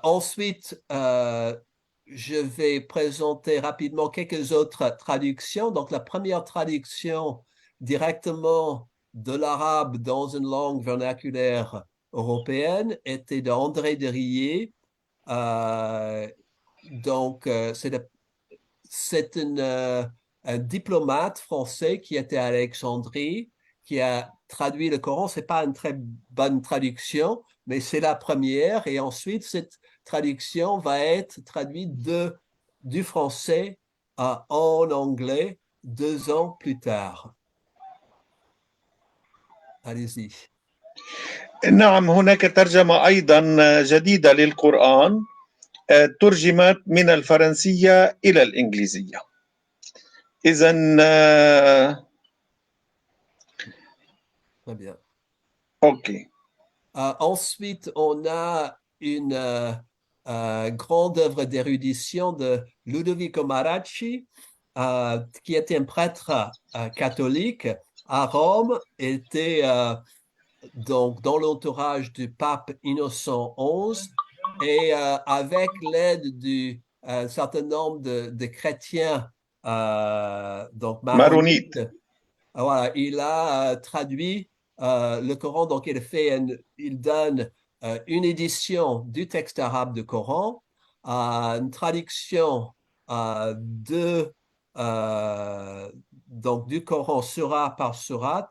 Ensuite, je vais présenter rapidement quelques autres traductions. Donc, la première traduction directement de l'arabe dans une langue vernaculaire européenne était d'André de Rier. Donc, c'est un diplomate français qui était à Alexandrie, qui a traduit le Coran. Ce n'est pas une très bonne traduction, mais c'est la première. Et ensuite, cette traduction va être traduite du français en anglais 2 ans plus tard. Allez-y. نعم، هناك ترجمة أيضا جديدة للقرآن ترجمت من الفرنسية إلى الإنجليزية. إذا Très bien. أوكي. Ensuite, on a une grande œuvre d'érudition de Ludovico Maracci, qui était un prêtre catholique à Rome, était donc dans l'entourage du pape Innocent XI, et avec l'aide d'un certain nombre de chrétiens donc Maronite. maronites, voilà, il a traduit le Coran. Donc il donne une édition du texte arabe du Coran, une traduction donc du Coran surat par surat,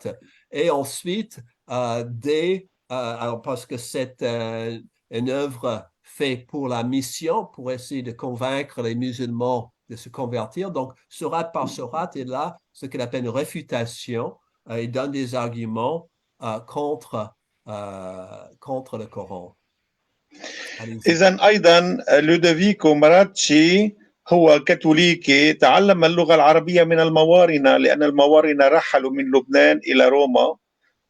et ensuite alors parce que c'est une œuvre faite pour la mission, pour essayer de convaincre les musulmans de se convertir. Donc, surat par surat, et là, ce qu'il appelle une réfutation. Il donne des arguments contre le Coran. Allez-y. إذا أيضا لودوفيكو ماراتشي هو كاثوليكي تعلم اللغة العربية من الموارنة، لأن الموارنة رحلوا من لبنان إلى روما،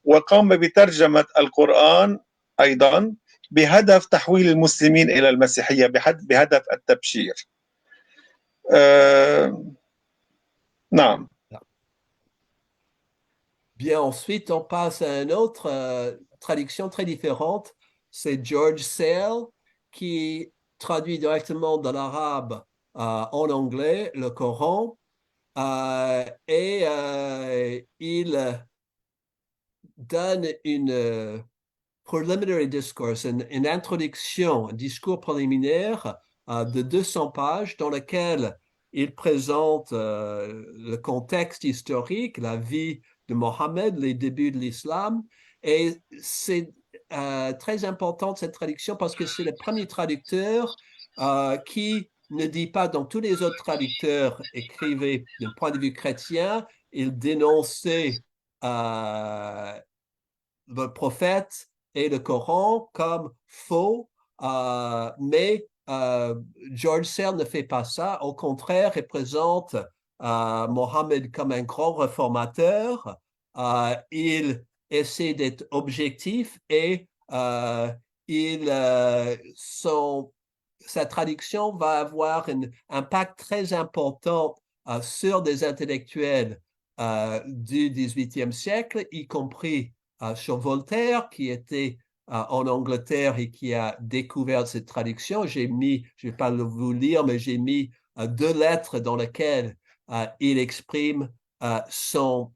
وقام بترجمة القرآن أيضا بهدف تحويل المسلمين إلى المسيحية، بهدف التبشير. نعم. Bien, ensuite, on passe à une autre traduction très différente. C'est George Sale qui traduit directement de l'arabe en anglais le Coran, et il donne une preliminary discourse, une introduction, un discours préliminaire de 200 pages dans lequel il présente le contexte historique, la vie de Mohammed, les débuts de l'islam. Et c'est très important cette traduction parce que c'est le premier traducteur qui ne dit pas, dans tous les autres traducteurs écrivaient d'un point de vue chrétien, il dénonçait le prophète et le Coran comme faux, mais George Sale ne fait pas ça. Au contraire, il présente Mohammed comme un grand réformateur. Il essaie d'être objectif, et sa traduction va avoir un impact très important sur des intellectuels du XVIIIe siècle, y compris sur Voltaire, qui était en Angleterre et qui a découvert cette traduction. Je ne vais pas vous lire, mais j'ai mis 2 lettres dans lesquelles il exprime son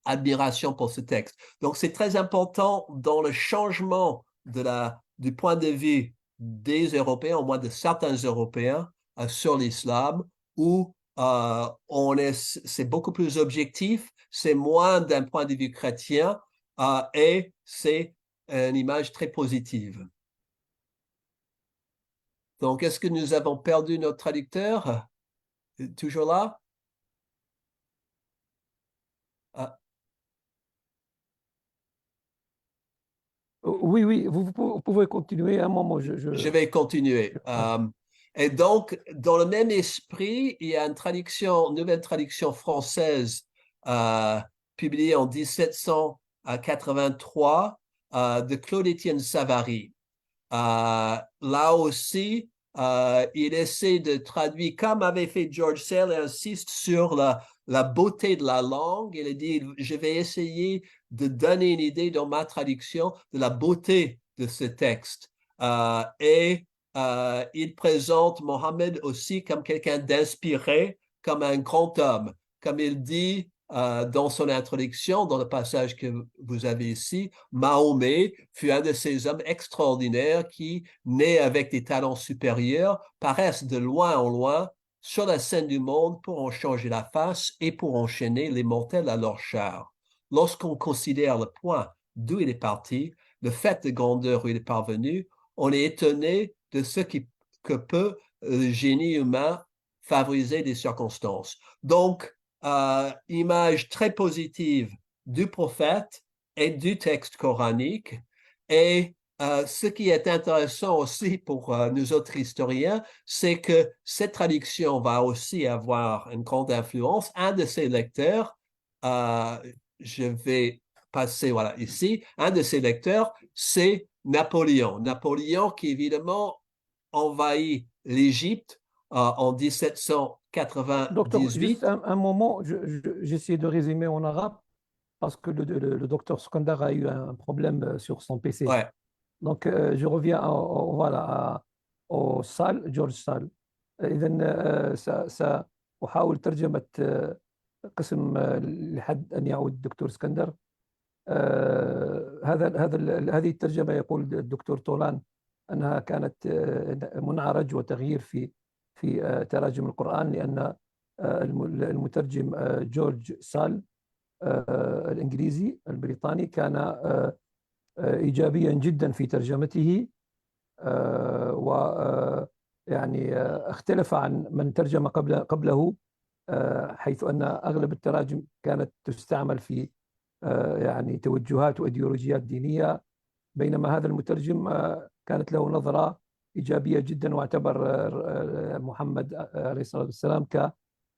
admiration pour ce texte. Donc, c'est très important dans le changement du point de vue des Européens, au moins de certains Européens, sur l'islam, où c'est beaucoup plus objectif, c'est moins d'un point de vue chrétien, et c'est une image très positive. Donc, est-ce que nous avons perdu notre traducteur? Toujours là? Oui, oui, vous pouvez continuer un moment. Je vais continuer. Et donc, dans le même esprit, il y a une nouvelle traduction française publiée en 1783 de Claude-Étienne Savary. Là aussi, il essaie de traduire comme avait fait George Sale, et insiste sur la beauté de la langue. Il a dit, je vais essayer de donner une idée dans ma traduction de la beauté de ce texte. Et il présente Mohammed aussi comme quelqu'un d'inspiré, comme un grand homme. Comme il dit, dans son introduction, dans le passage que vous avez ici, Mahomet fut un de ces hommes extraordinaires qui, nés avec des talents supérieurs, paraissent de loin en loin sur la scène du monde pour en changer la face et pour enchaîner les mortels à leur char. Lorsqu'on considère le point d'où il est parti, le fait de grandeur où il est parvenu, on est étonné de ce que peut le génie humain favoriser des circonstances. Donc, image très positive du prophète et du texte coranique. Et ce qui est intéressant aussi pour nous autres historiens, c'est que cette traduction va aussi avoir une grande influence. Un de ses lecteurs, je vais passer voilà, ici, un de ses lecteurs, c'est Napoléon. Napoléon qui évidemment envahit l'Égypte en Docteur, 1798. juste un moment, j'essaie de résumer en arabe parce que le docteur Skandar a eu un problème sur son PC. Ouais. Donc, je reviens voilà, au سال جورج سال. إذا سأحاول ترجمة قسم لحد أن يعود الدكتور اسكندر. هذه الترجمة يقول الدكتور طولان أنها كانت منعرج وتغيير في تراجم القرآن، لأن المترجم جورج سال الإنجليزي البريطاني كان إيجابيا جدا في ترجمته، ويعني اختلف عن من ترجم قبله، حيث أن أغلب التراجم كانت تستعمل في يعني توجهات وإيديولوجيات دينية، بينما هذا المترجم كانت له نظرة إيجابية جدا، واعتبر محمد عليه الصلاة والسلام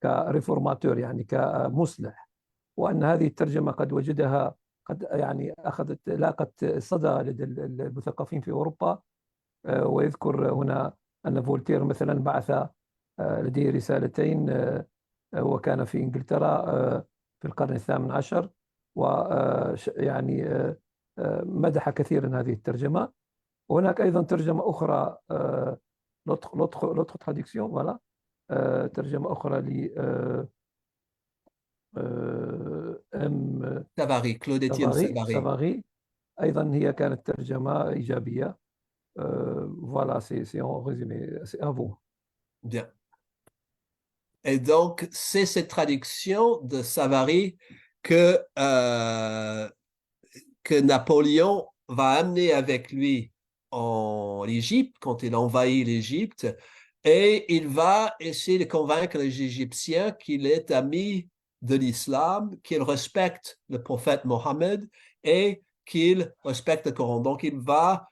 كريفورماتور، يعني كمصلح، وأن هذه الترجمة قد وجدها قد يعني لاقت صدى لدى المثقفين في أوروبا. ويذكر هنا أن فولتير مثلا بعث لديه رسالتين، وكان في إنجلترا في القرن ال18، ويعني مدح كثيرا هذه الترجمة. وهناك أيضا ترجمة أخرى، لوتخ تراديكسيون، فوالا، ترجمة أخرى ل Savary, Claude-Étienne Savary. أيضا هي كانت ترجمة إيجابية. Voilà, c'est en résumé. C'est à vous. Bien. Et donc, c'est cette traduction de Savary que Napoléon va amener avec lui en Égypte, quand il envahit l'Égypte, et il va essayer de convaincre les Égyptiens qu'il est ami de l'islam, qu'il respecte le prophète Mohammed et qu'il respecte le Coran. Donc, il va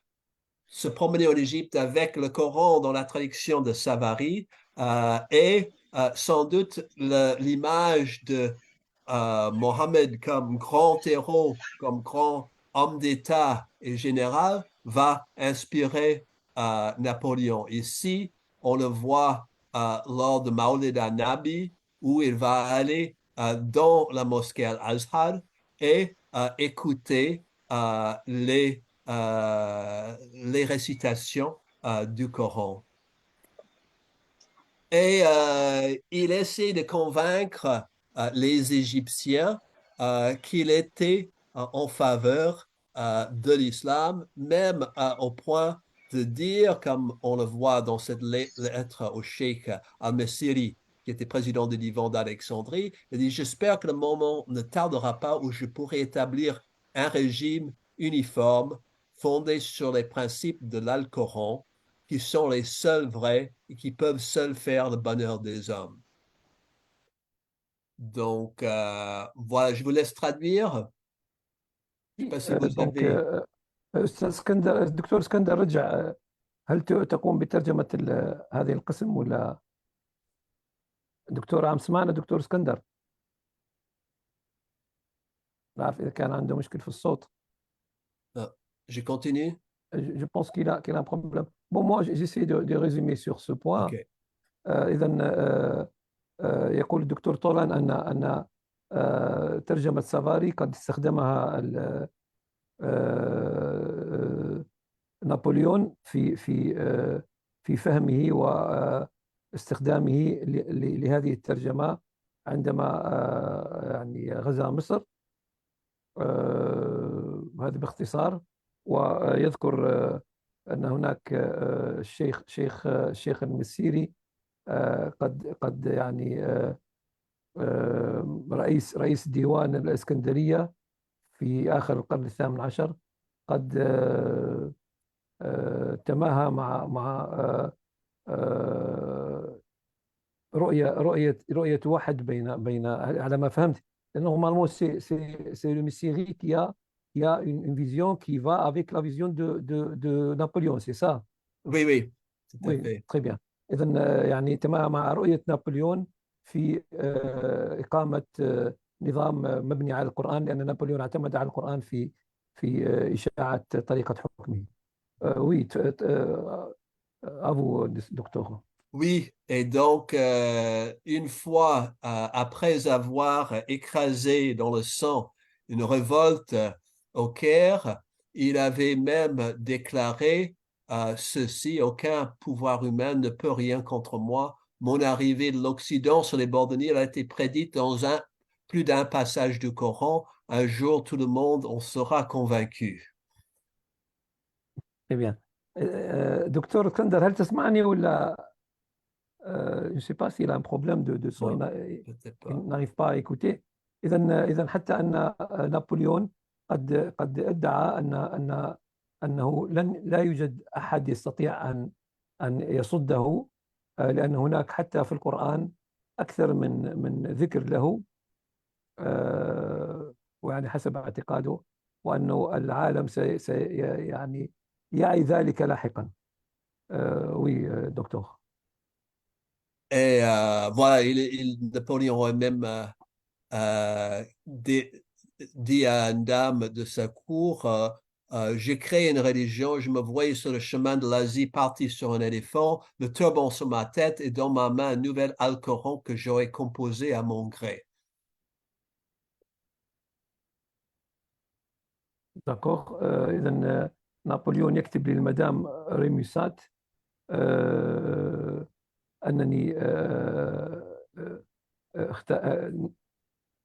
se promener en Égypte avec le Coran dans la traduction de Savary, et sans doute l'image de Mohammed comme grand héros, comme grand homme d'État et général va inspirer Napoléon. Ici, on le voit lors de Maulid al-Nabi, où il va aller dans la mosquée Al-Azhar et écouter les récitations du Coran. Et il essaie de convaincre les Égyptiens qu'il était en faveur de l'islam, même au point de dire, comme on le voit dans cette lettre au cheikh al-Messiri, qui était président du divan d'Alexandrie, il dit « J'espère que le moment ne tardera pas où je pourrai établir un régime uniforme fondé sur les principes de l'Alcoran, qui sont les seuls vrais et qui peuvent seuls faire le bonheur des hommes. » Donc, voilà, je vous laisse traduire. Je ne sais pas si vous دونك avez... أستاذ اسكندر، الدكتور اسكندر رجع، هل تقوم بترجمة هذه القسم ولا دكتور عم سمعنا؟ دكتور اسكندر، لا أعرف إذا كان عنده مشكل في الصوت. Je continue. Je pense qu'il a un problème. Bon, moi, j'essaie de résumer sur ce point. Okay. إذا يقول الدكتور طولان أن ترجمة سافاري قد استخدمها نابليون في فهمه واستخدامه لهذه الترجمة عندما يعني غزا مصر. هذا باختصار. ويذكر أن هناك الشيخ المسيري قد يعني رئيس ديوان الإسكندرية في آخر القرن الثامن عشر قد تماهى مع رؤية واحد بين على ما فهمت. Normalement, c'est le Messiri qui a une vision qui va avec la vision de Napoléon, c'est ça? Oui, oui, tout à Oui, fait. très bien. إذن يعني تمام مع رؤية نابليون في إقامة نظام مبني على القرآن، لأن نابليون اعتمد على القرآن في إشاعة طريقة حكمه. Oui, à vous, docteur. Oui, et donc, une fois, après avoir écrasé dans le sang une révolte au Caire, il avait même déclaré ceci: aucun pouvoir humain ne peut rien contre moi. Mon arrivée de l'Occident sur les bords de Nil a été prédite dans plus d'un passage du Coran. Un jour, tout le monde en sera convaincu. Très bien. دكتور اسكندر، هل تسمعني ولا je ne sais pas s'il a un problème de son, Non, il peut-être pas. n'arrive pas à écouter. إذا حتى أن نابليون قد ادعى أنه لا يوجد أحد يستطيع أن يصده، لأن هناك حتى في القرآن أكثر من ذكر له، ويعني حسب اعتقاده، وأنه العالم يعني يعي ذلك لاحقا. Oui, docteur. Et voilà, Napoléon a même dit à une dame de sa cour, j'ai créé une religion, je me voyais sur le chemin de l'Asie parti sur un éléphant, le turban sur ma tête et dans ma main un nouvel Alcoran que j'aurais composé à mon gré. D'accord. إذا نابليون يكتب للمدام ريموسات أنني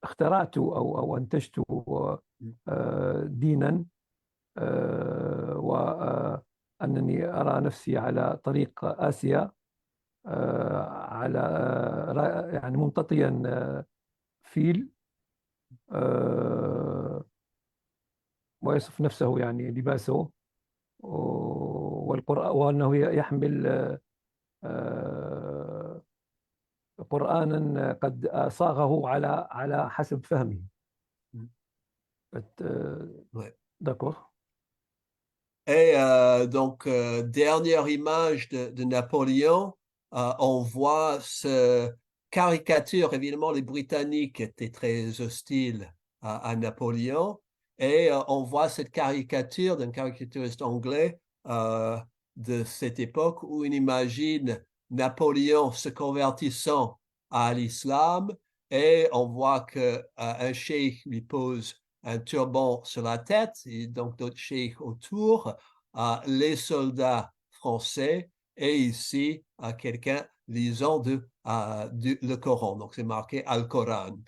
اخترعت أو أنتجت دينا، وأنني أرى نفسي على طريق آسيا، على يعني ممتطيا فيل، ويصف نفسه يعني لباسه والقرآن، وأنه يحمل قرآنا قد صاغه على حسب فهمه. Ouais. D'accord. Et donc, dernière image de Napoléon, on voit ce caricature. Évidemment, les Britanniques étaient très hostiles à Napoléon. Et on voit cette caricature d'un caricaturiste anglais de cette époque où on imagine Napoléon se convertissant à l'islam et on voit qu'un cheikh lui pose un turban sur la tête et donc d'autres cheikhs autour, les soldats français et ici quelqu'un lisant le Coran. Donc c'est marqué Al-Coran.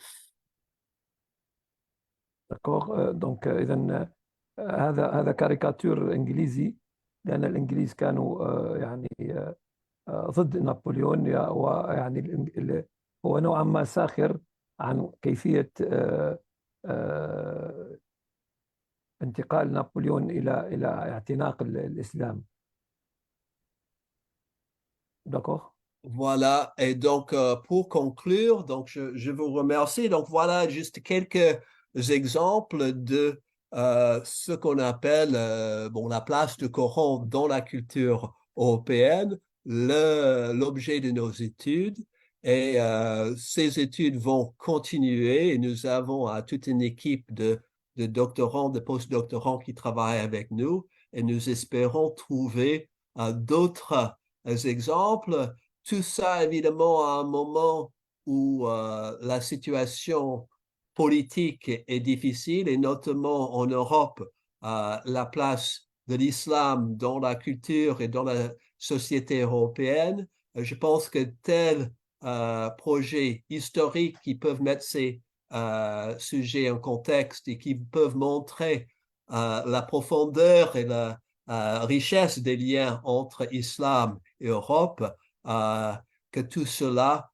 D'accord. Donc إذا هذا كاريكاتير إنجليزي، لأن الإنجليز كانوا يعني ضد نابليون، ويعني هو نوعا ما ساخر عن كيفية انتقال نابليون إلى اعتناق الإسلام. D'accord. Voilà, et donc pour conclure, donc je vous remercie. Donc voilà juste quelques exemples de ce qu'on appelle bon, la place du Coran dans la culture européenne, l'objet de nos études. Et ces études vont continuer et nous avons toute une équipe de doctorants, de post-doctorants qui travaillent avec nous et nous espérons trouver d'autres exemples. Tout ça, évidemment, à un moment où la situation politique est difficile et notamment en Europe, la place de l'islam dans la culture et dans la société européenne. Je pense que telle projets historiques qui peuvent mettre ces sujets en contexte et qui peuvent montrer la profondeur et la richesse des liens entre islam et Europe, que tout cela,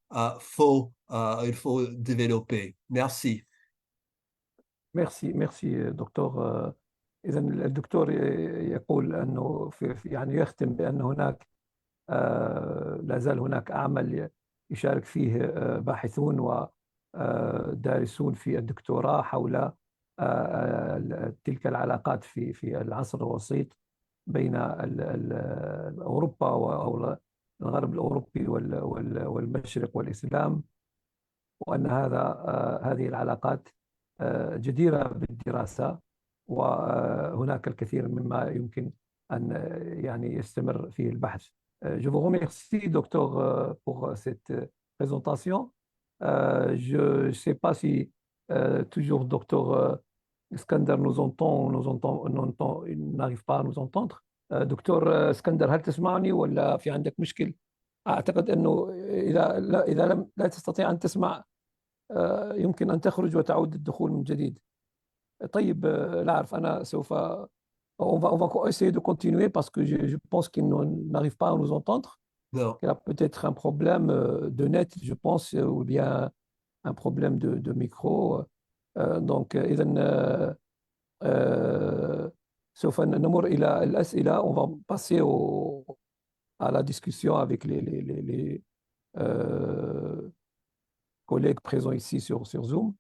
il faut développer. Merci. merci دكتور. إذا الدكتور يقول أنه يعني يختم بأن هناك لا زال هناك عمل يشارك فيه باحثون ودارسون في الدكتوراه حول تلك العلاقات في العصر الوسيط بين أوروبا أو الغرب الأوروبي والمشرق والإسلام، وأن هذه العلاقات جديرة بالدراسة، وهناك الكثير مما يمكن أن يعني يستمر فيه البحث. Je vous remercie, docteur, pour cette présentation. Je ne sais pas si toujours docteur اسكندر nous entend, il n'arrive pas à nous entendre. دكتور اسكندر، هل تسمعني ولا في عندك مشكل؟ أعتقد أنه إذا لم لا تستطيع أن تسمع يمكن أن تخرج وتعود الدخول من جديد. طيب، لا أعرف، أنا سوف on va essayer de continuer parce que je pense qu'il n'arrive pas à nous entendre. Non. Il y a peut-être un problème de net, je pense, ou bien un problème de micro. Donc, إذن سوف نمر إلى الأسئلة. On va passer à la discussion avec les collègues présents ici sur Zoom.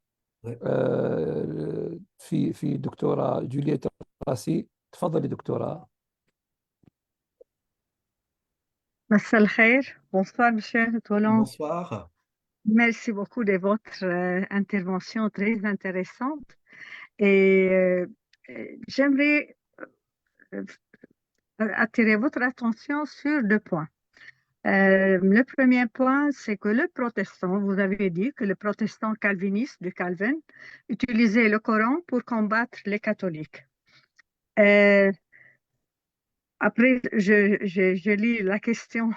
Ouais. في دكتورة جولييت راسي. تفضلي دكتورة. مساء الخير. Bonsoir, monsieur Toulon. Bonsoir. Merci beaucoup de votre intervention très intéressante. Et j'aimerais attirer votre attention sur deux points. Le premier point, c'est que le protestant, vous avez dit que le protestant calviniste de Calvin utilisait le Coran pour combattre les catholiques. Après, je lis la question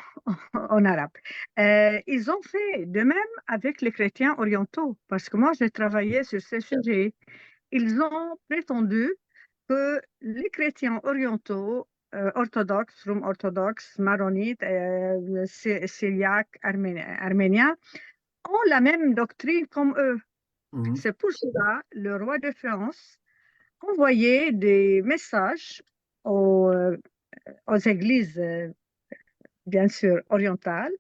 en arabe. Ils ont fait de même avec les chrétiens orientaux, parce que moi, j'ai travaillé sur ce sujet. Ils ont prétendu que les chrétiens orientaux, orthodoxes, Roms orthodoxes, maronites, syriaques, arméniens, ont la même doctrine comme eux. Mhm. C'est pour cela le roi de France envoyait des messages aux églises, bien sûr, orientales,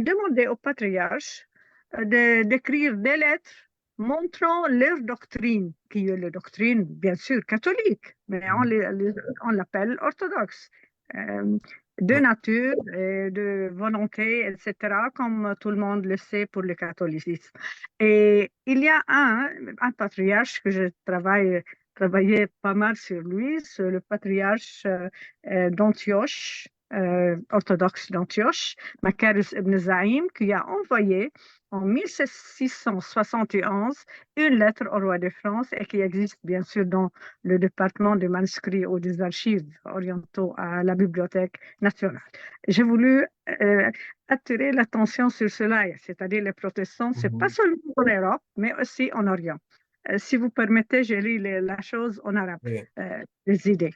demander au patriarche d'écrire des lettres montrant leur doctrine, qui est la doctrine, bien sûr, catholique, mais on l'appelle orthodoxe, de nature, et de volonté, etc., comme tout le monde le sait pour le catholicisme. Et il y a un patriarche que je travaillé pas mal sur lui, c'est le patriarche d'Antioche, orthodoxe d'Antioche, Macarius ibn Zaïm, qui a envoyé en 1671 une lettre au roi de France et qui existe bien sûr dans le département des manuscrits ou des archives orientaux à la Bibliothèque nationale. J'ai voulu attirer l'attention sur cela, c'est-à-dire les protestants, c'est pas seulement en Europe, mais aussi en Orient. Si vous permettez, je lis la chose en arabe, les idées.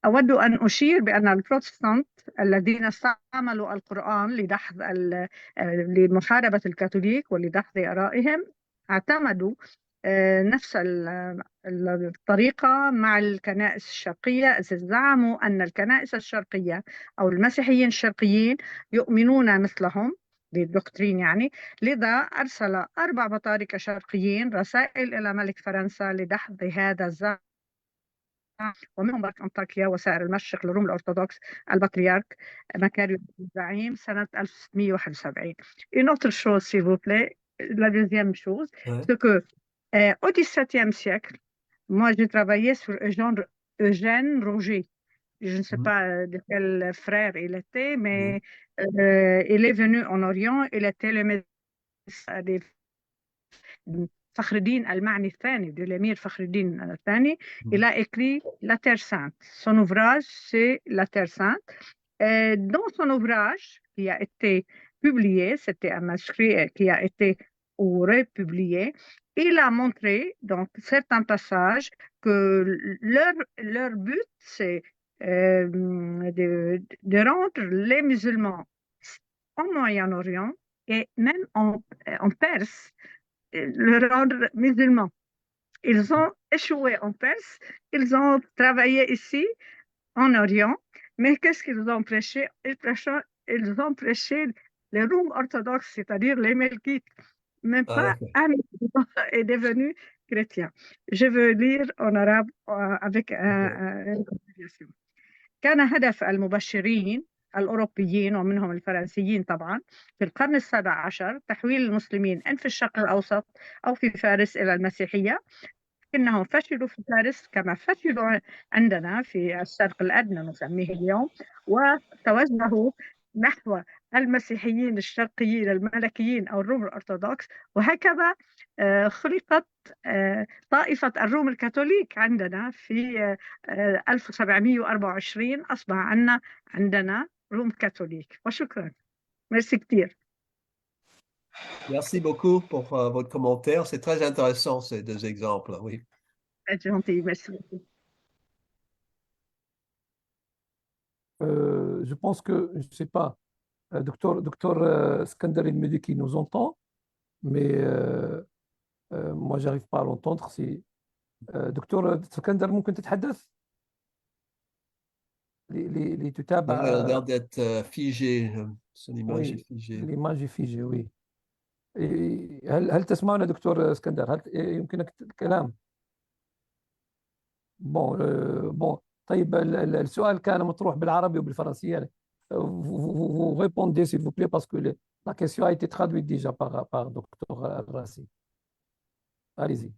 أود أن أشير بأن البروتستانت الذين استعملوا القرآن لمحاربة الكاثوليك ولدحض آرائهم اعتمدوا نفس الطريقة مع الكنائس الشرقية، إذ زعموا أن الكنائس الشرقية أو المسيحيين الشرقيين يؤمنون مثلهم بالدكترين يعني. لذا أرسل 4 بطاركة شرقيين رسائل إلى ملك فرنسا لدحض هذا الزعم، ومنهم ملك أنطاكيا وسائر المشرق للروم الأرثوذكس البطريرك مكاريوس الزعيم سنة 1671. Une autre chose, s'il vous plaît, la deuxième chose, c'est que au XVIIe siècle, moi j'ai travaillé sur Eugène Roger. Je ne sais pas de quel frère il était, mais il est venu en Orient, il était le médecin des فخر الدين المعني الثاني de l'émir فخر الدين الثاني. Il a écrit La Terre Sainte. Son ouvrage, c'est La Terre Sainte. Dans son ouvrage, qui a été publié, c'était un manuscrit qui a été ou republié. Il a montré, donc, certains passages que leur but, c'est de rendre les musulmans au Moyen-Orient et même en Perse, le rendre musulmans. Ils ont échoué en Perse, ils ont travaillé ici, en Orient, mais qu'est-ce qu'ils ont prêché? Ils ont prêché les Roms orthodoxes, c'est-à-dire les Melkites. Même Ah, pas d'accord. un musulman est devenu chrétien. Je veux lire en arabe avec une compilation. كان هدف المبشرين الأوروبيين ومنهم الفرنسيين طبعا في القرن السابع عشر تحويل المسلمين إن في الشرق الأوسط أو في فارس إلى المسيحية، لكنهم فشلوا في فارس كما فشلوا عندنا في الشرق الأدنى نسميه اليوم، وتوجهوا نحو المسيحيين الشرقيين الملكيين أو الروم الأرثوذكس، وهكذا خلقت طائفة الروم الكاثوليك عندنا في 1724 أصبح عندنا روم كاثوليك. وشكرا. ميرسي كتير. Merci beaucoup pour votre commentaire. C'est très intéressant ces deux exemples. Oui. gentil, merci beaucoup. Je pense que, je ne sais pas, docteur Skander, il me dit qu'il nous entend, mais moi, je n'arrive pas à l'entendre. Si, دكتور اسكندر ممكن تتحدث؟ Non, elle a l'air لتتابع. d'être figée. Son image Oui, est figée. الإيماج فيجي oui. هل تسمعنا دكتور اسكندر؟ هل يمكنك الكلام؟ بون طيب السؤال كان مطروح بالعربي وبالفرنسية. Vous répondez s'il vous plaît parce que la question a été traduite déjà par docteur Al-Rassi. Allez-y.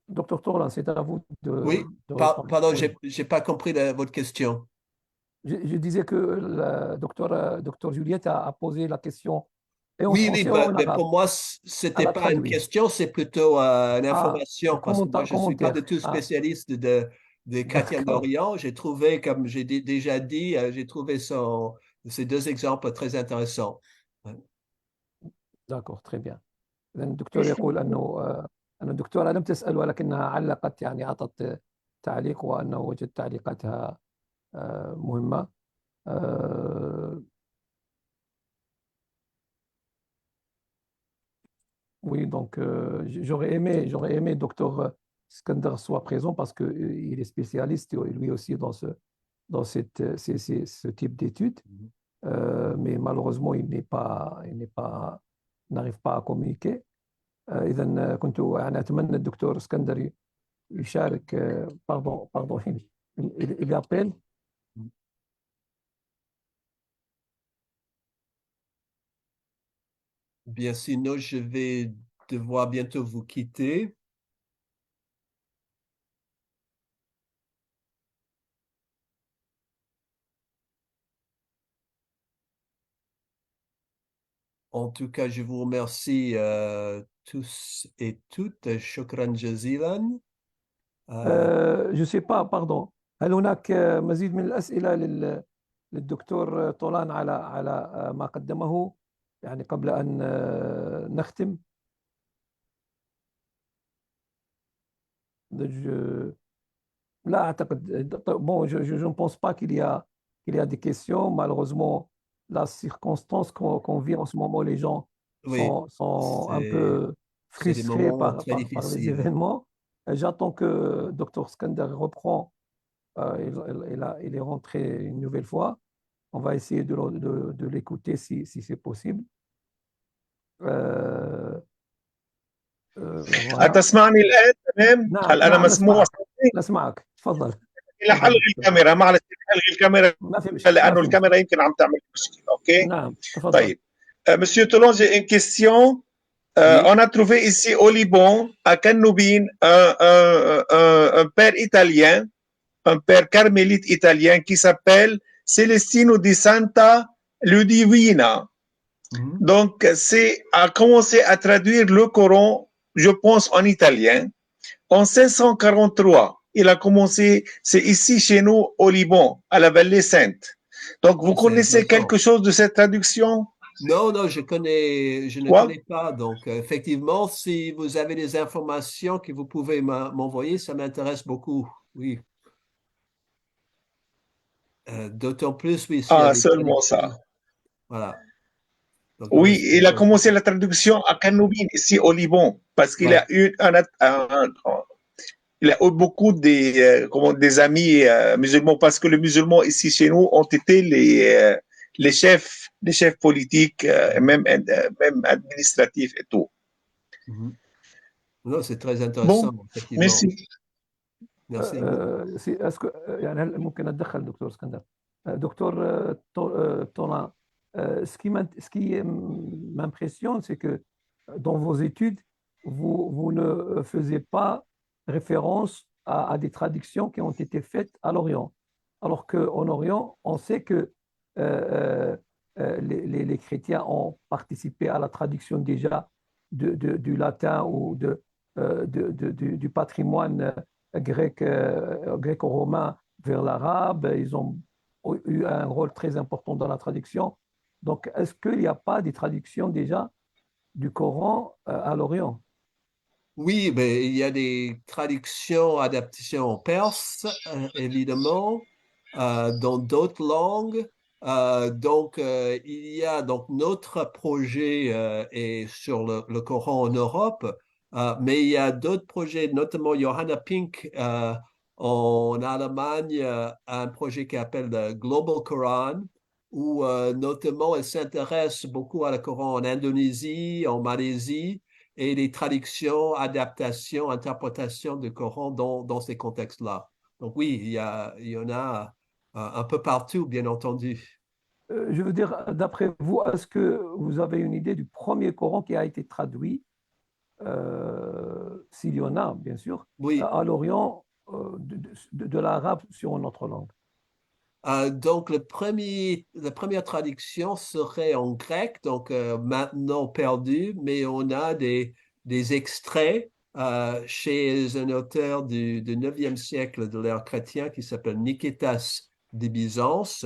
Docteur Tourlan, c'est à vous Oui, de répondre. pardon, Oui. j'ai pas compris votre question. Je disais que le docteur Juliette a posé la question et en Oui, français oui, ou en mais arabe. pour moi, Elle c'était a pas une traduit. question, c'est plutôt une Ah, information, parce que moi, je suis pas commentaire. du tout Ah, spécialiste des chrétiens d'accord. d'Orient. J'ai trouvé, comme j'ai déjà dit, j'ai trouvé ces deux exemples très intéressants. Ouais. d'accord, très bien. إذن الدكتور يقول أن الدكتورة لم تسأل ولكنها علقت، يعني أعطت تعليق، وأنه وجد تعليقاتها مهمة. Oui, donc j'aurais aimé docteur Skander soit présent parce qu'il est spécialiste lui aussi dans ce type d'études. Mais malheureusement il n'arrive pas à communiquer. إذا كنت يعني أتمنى الدكتور اسكندر يشارك. pardon, il appelle. Bien, sinon, je vais devoir bientôt vous quitter. En tout cas, je vous remercie tous et toutes. Shukran jazilan. je ne sais pas, pardon. هل هناك مزيد من الأسئلة للدكتور طولان على ما قدمه يعني قبل أن نختم؟ لا أعتقد. Bon, je ne pense pas qu'il y a des questions. Malheureusement, la circonstance qu'on vit en ce moment, les gens Oui, sont un peu c'est des frustrés moments par très les difficiles. événements. J'attends que Dr Skander reprend. Il est rentré une nouvelle fois. On va essayer de l'écouter si c'est possible. Voilà. أتسمعني الآن تمام؟ هل أنا نعم مسموع؟ نسمعك تفضل. إلى حلغ الكاميرا، معلش حلغ الكاميرا ما في مشكلة. لأنه الكاميرا يمكن عم تعمل مشكلة. أوكي؟ نعم تفضل. طيب Monsieur Toulon, j'ai une question. Oui. On a trouvé ici au Liban, à Canoubine, un père italien, un père carmélite italien qui s'appelle Celestino di Santa Ludivina. Donc, a commencé à traduire le Coran, je pense, en italien, en 1643. il a commencé, c'est ici chez nous au Liban, à la Vallée Sainte. Donc, vous connaissez quelque chose de cette traduction? Non, non, je ne Ouais. connais pas. Donc, effectivement, si vous avez des informations que vous pouvez m'envoyer, ça m'intéresse beaucoup. Oui. D'autant plus, oui, s'il y a des Seulement ça. traductions. Voilà. Donc, il Oui, reste il a encore commencé beaucoup. la traduction à Kanoubine, ici au Liban, parce qu'il Ouais. a eu il a eu beaucoup des amis musulmans, parce que les musulmans ici chez nous ont été les chefs politiques, même administratifs et tout. Mhm. Non, c'est très Bon, intéressant, effectivement. merci. Merci beaucoup. est-ce que يعني هل ممكن اتدخل دكتور اسكندر؟ دكتور طولان, ce qui m'impressionne, c'est que dans vos études, vous ne faisiez pas référence à des traductions qui ont été faites à l'Orient. Alors qu'en Orient, on sait que les chrétiens ont participé à la traduction déjà du latin ou du patrimoine grec, gréco-romain vers l'arabe. Ils ont eu un rôle très important dans la traduction. Donc, est-ce qu'il n'y a pas des traductions déjà du Coran à l'Orient? Oui, ben, il y a des traductions, adaptations en perse, évidemment, dans d'autres langues. Il y a donc notre projet est sur le Coran en Europe, mais il y a d'autres projets, notamment Johanna Pink en Allemagne, a un projet qui s'appelle le Global Quran, où notamment elle s'intéresse beaucoup à le Coran en Indonésie, en Malaisie et les traductions, adaptations, interprétations du Coran dans ces contextes-là. Donc oui, il y en a un peu partout, bien entendu. Je veux dire, d'après vous, est-ce que vous avez une idée du premier Coran qui a été traduit, s'il y en a, bien sûr, Oui, à l'Orient, de l'arabe sur une autre langue? donc la première traduction serait en grec, donc maintenant perdu, mais on a des extraits chez un auteur du 9e siècle de l'ère chrétienne qui s'appelle Nikétas de Byzance,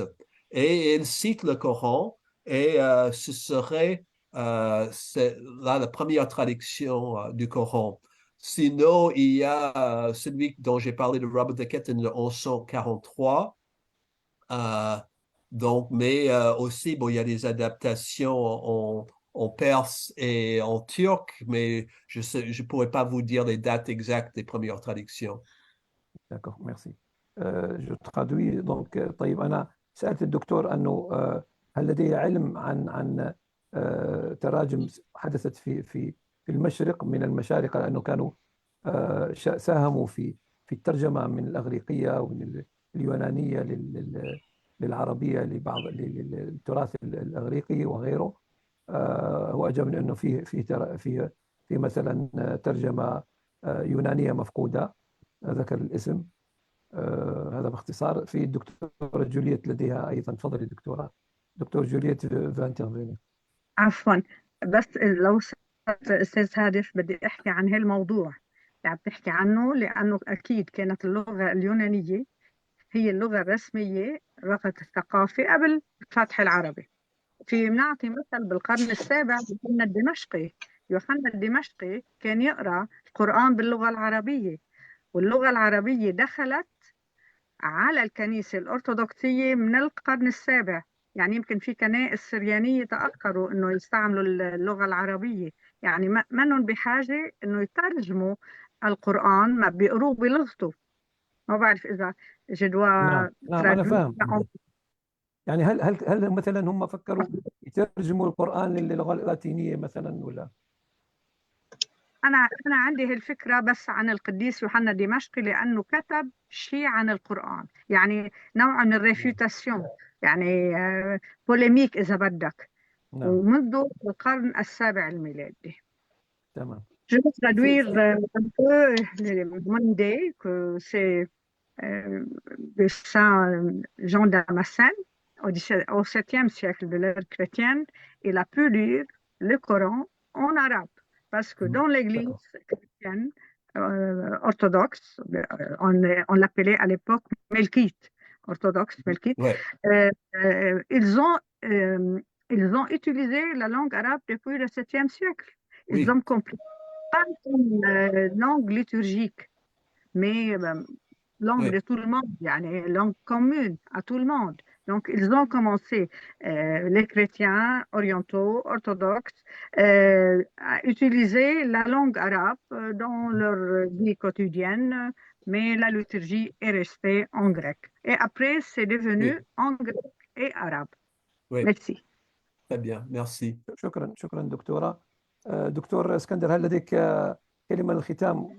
et il cite le Coran, et ce serait là la première traduction du Coran. Sinon, il y a celui dont j'ai parlé de Robert de Ketton de 1143. Euh, mais aussi, bon, il y a des adaptations en perse et en turc, mais je pourrais pas vous dire les dates exactes des premières traductions. D'accord, merci. je traduis. donc طيب أنا سألت الدكتور أنه هل لديه علم عن تراجم حدثت في المشرق من المشارقة، لأنه كانوا ساهموا في الترجمة من الأغريقية ومن اليونانية للعربية لبعض للتراث الأغريقي وغيره. هو أجابني أنه في مثلا ترجمة يونانية مفقودة، ذكر الاسم. هذا باختصار. في الدكتورة جولييت لديها أيضا. تفضلي دكتورة. دكتور جولييت فانترفيني. عفوا، بس لو سمحت أستاذ هادف بدي أحكي عن هالموضوع اللي عم تحكي عنه، لأنه أكيد كانت اللغة اليونانية هي اللغة الرسمية رغت الثقافة قبل الفتح العربي. نعطي مثل بالقرن السابع يوحنا الدمشقي. يوحنا الدمشقي كان يقرأ القرآن باللغة العربية، واللغة العربية دخلت على الكنيسة الأرثوذكسية من القرن السابع. يعني يمكن في كنائس سريانية تأخروا إنه يستعملوا اللغة العربية، يعني منهم بحاجة إنه يترجموا القرآن، ما بيقروه بلغته. ما بعرف إذا جدوى نعم أنا فاهم. يعني هل مثلا هم فكروا يترجموا القرآن للغة اللاتينية مثلا ولا؟ أنا عندي هالفكرة بس عن القديس يوحنا الدمشقي، لأنه كتب شيء عن القرآن، يعني نوع من الريفيوتاسيون، يعني بوليميك إذا بدك. ومنذ القرن السابع الميلادي. تمام. Je vais traduire un peu Monday, que c'est de Saint Jean Damascène au 7e siècle de l'ère chrétienne. Il a pu lire le Coran en arabe, parce que dans l'église chrétienne, orthodoxe, on l'appelait à l'époque melkite, orthodoxe, melkite. Ouais. Ils ont utilisé la langue arabe depuis le 7e siècle. Ils Oui. ont compris pas une langue liturgique, mais langue Oui. de tout le monde, yani, langue commune à tout le monde. Donc, ils ont commencé, les chrétiens orientaux, orthodoxes, à utiliser la langue arabe dans leur vie quotidienne, mais la liturgie est restée en grec. Et après, c'est devenu Oui. en grec et arabe. Oui. Merci. Très bien, merci. شكرا شكرا دكتورة. دكتور اسكندر، هل لديك كلمة للختام؟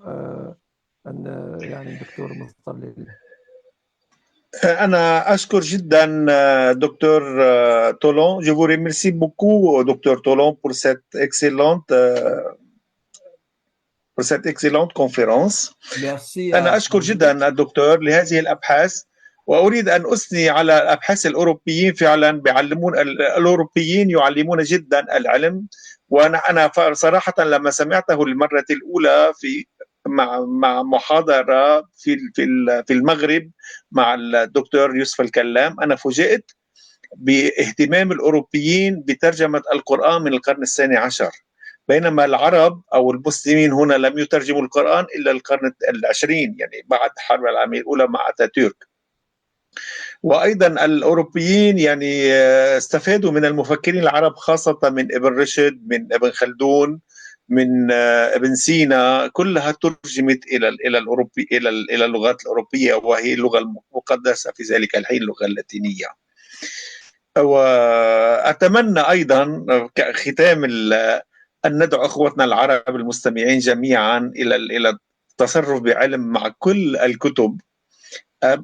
أن يعني الدكتور مصطفى. أنا أشكر جدا دكتور Tolon. Je vous remercie beaucoup, docteur Tolon, pour cette excellente conférence. Merci أنا à أشكر vous. جدا الدكتور لهذه الأبحاث، وأريد أن أثني على الأبحاث الأوروبيين. فعلا الأوروبيين يعلمون جدا العلم. وأنا صراحة لما سمعته للمرة الأولى مع محاضرة في المغرب مع الدكتور يوسف الكلام، أنا فوجئت باهتمام الأوروبيين بترجمة القرآن من القرن الثاني عشر، بينما العرب أو المسلمين هنا لم يترجموا القرآن إلا القرن العشرين، يعني بعد الحرب العالمية الأولى مع أتاتورك. وأيضا الأوروبيين يعني استفادوا من المفكرين العرب، خاصة من ابن رشد، من ابن خلدون، من ابن سينا، كلها ترجمت إلى الأوروبي إلى اللغات الأوروبية، وهي اللغة المقدسة في ذلك الحين اللغة اللاتينية. وأتمنى أيضا كختام أن ندعو أخوتنا العرب المستمعين جميعا إلى التصرف بعلم مع كل الكتب،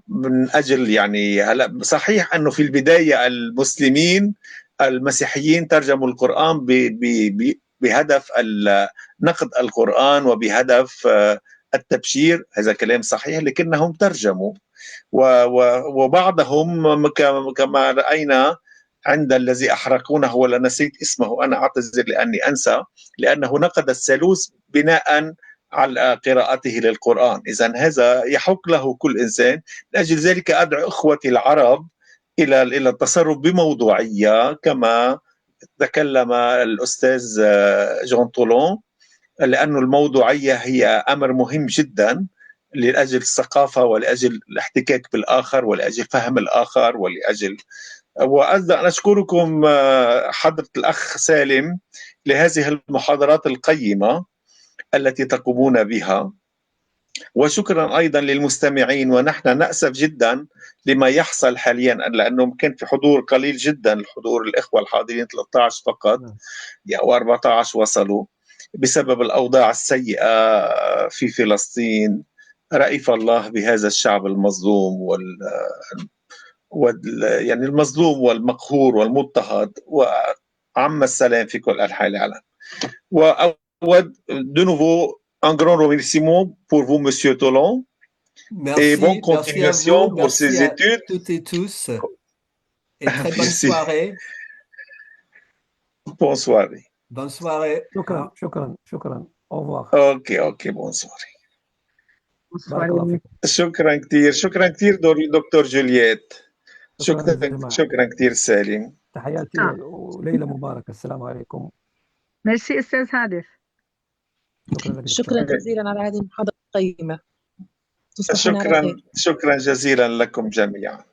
من أجل يعني هلا صحيح أنه في البداية المسلمين المسيحيين ترجموا القرآن بهدف نقد القرآن وبهدف التبشير، هذا كلام صحيح، لكنهم ترجموا وبعضهم كما رأينا عند الذي أحرقونه ولا نسيت اسمه، أنا أعتذر لأني أنسى، لأنه نقد الثالوث بناء على قراءته للقرآن. إذن هذا يحق له كل إنسان. لأجل ذلك أدعو إخوتي العرب إلى التصرف بموضوعية كما تكلم الأستاذ جون طولون، لأن الموضوعية هي أمر مهم جدا لأجل الثقافة ولأجل الاحتكاك بالآخر ولأجل فهم الآخر وأيضا أشكركم حضرة الأخ سالم لهذه المحاضرات القيمة التي تقومون بها، وشكرا أيضا للمستمعين. ونحن نأسف جدا لما يحصل حاليا، لأنه كان في حضور قليل جدا، الحضور الإخوة الحاضرين 13 فقط و14 وصلوا بسبب الأوضاع السيئة في فلسطين. رأف الله بهذا الشعب المظلوم يعني المظلوم والمقهور والمضطهد، وعم السلام في كل أنحاء العالم. وأود de nouveau un grand remerciement pour vous, Monsieur Tolon, et bonne continuation pour ces études. Merci à toutes et tous, et très bonne Merci. soirée. Bonne soirée. Bonne soirée. شكرا شكرا شكرا. au revoir. اوكي bonne soirée. بارك الله فيك. شكرا كثير دكتور جولييت. شكرا جماعة. شكرا كثير سالم. تحياتي وليلة مباركة. السلام عليكم. ميرسي أستاذ هادف. شكرا جزيلا على هذه المحاضرة القيمة. تصبحون على خير. شكرا جزيلا لكم جميعا.